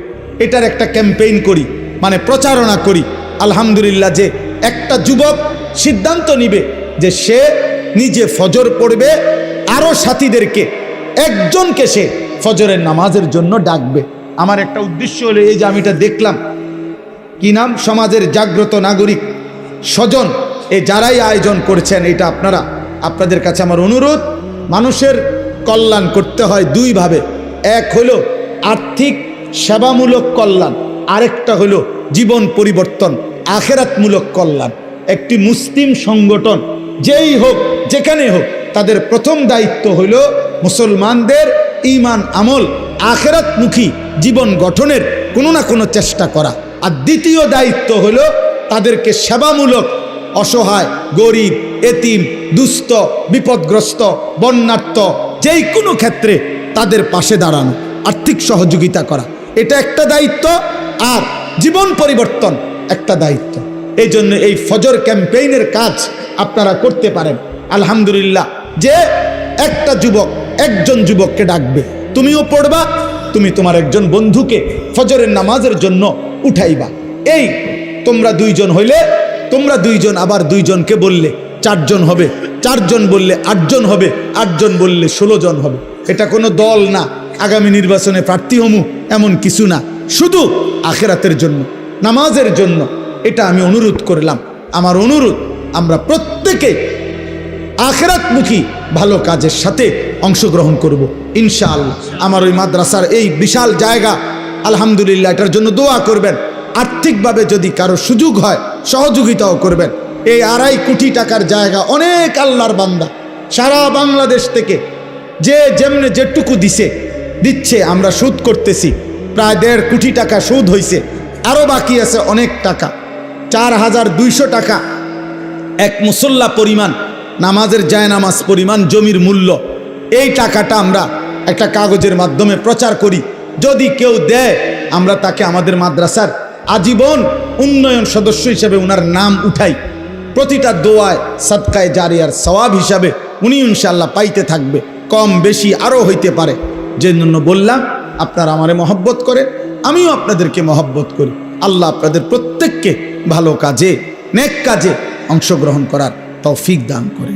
এটার একটা ক্যাম্পেইন করি, মানে প্রচারণা করি। আলহামদুলিল্লাহ, যে একটা যুবক সিদ্ধান্ত নিবে যে সে নিজে ফজর পড়বে, আরও সাথীদেরকে, একজনকে সে ফজরের নামাজের জন্য ডাকবে। আমার একটা উদ্দেশ্য হলো এই যে আমি এটা দেখলাম, কি নাম, সমাজের জাগ্রত নাগরিক স্বজন, এ যারাই আয়োজন করেছেন, এটা আপনাদের কাছে আমার অনুরোধ, মানুষের কল্যাণ করতে হয় 2 ভাবে। এক হলো আর্থিক সেবামূলক কল্যাণ, আরেকটা হলো জীবন পরিবর্তন আখেরাতমূলক কল্যাণ। একটি মুসলিম সংগঠন যেই হোক যেখানে হোক, তাদের প্রথম দায়িত্ব হলো মুসলমানদের ঈমান আমল আখেরাতমুখী জীবন গঠনের কোনো না কোনো চেষ্টা করা। আর দ্বিতীয় দায়িত্ব হলো তাদেরকে সেবামূলক অসহায়, গরিব, এতিম, দুস্থ, বিপদগ্রস্ত, বন্যার্থ যেই কোনো ক্ষেত্রে তাদের পাশে দাঁড়ানো, আর্থিক সহযোগিতা করা, এটা একটা দায়িত্ব। আর জীবন পরিবর্তন একটা দায়িত্ব। এই জন্য এই ফজর ক্যাম্পেইনের কাজ আপনারা করতে পারেন। আলহামদুলিল্লাহ, যে একটা যুবক একজন যুবককে ডাকবে, তুমিও পড়বা, তুমি তোমার একজন বন্ধুকে ফজরের নামাজের জন্য উঠাইবা। এই তোমরা দুইজন হইলে তোমরা দুইজন আবার দুইজনকে বললে 4 জন হবে, 4 জন বললে 8 জন হবে, 8 জন বললে 16 জন হবে। এটা কোনো দল না, আগামী নির্বাচনে প্রার্থী হমু এমন কিছু না, শুধু আখেরাতের জন্য, নামাজের জন্য। এটা আমি অনুরোধ করলাম। আমার অনুরোধ, আমরা প্রত্যেকে আখেরাতমুখী ভালো কাজের সাথে অংশগ্রহণ করব ইনশাআল্লাহ। আমার ওই মাদ্রাসার এই বিশাল জায়গা, আলহামদুলিল্লাহ, এটার জন্য দোয়া করবেন। আর্থিকভাবে যদি কারো সুযোগ হয় সহযোগিতাও করবেন। এই 2.5 কোটি টাকার জায়গা, অনেক আল্লাহর বান্দা সারা বাংলাদেশ থেকে যে যেমনে যেটুকু দিচ্ছে, আমরা সুদ করতেছি, প্রায় 1.5 কোটি টাকা সুদ হয়েছে, আরও বাকি আছে অনেক টাকা। 4200 টাকা এক মুসল্লা পরিমাণ, নামাজের জায়নামাজ পরিমাণ জমির মূল্য। এই টাকাটা আমরা একটা কাগজের মাধ্যমে প্রচার করি, যদি কেউ দেয় আমরা তাকে আমাদের মাদ্রাসার আজীবন উন্নয়ন সদস্য হিসেবে উনার নাম উঠাই। প্রতিটা দোয়ায় সাদকায়ে জারিয়ার সওয়াব হিসাবে উনি ইনশাআল্লাহ পাইতে থাকবে, কম বেশি আরও হইতে পারে। যে জন্য বললাম, আপনারা আমারে মহব্বত করে, আমিও আপনাদেরকে মহব্বত করি। আল্লাহ আপনাদের প্রত্যেককে ভালো কাজে, নেক কাজে অংশগ্রহণ করার তৌফিক দান করে।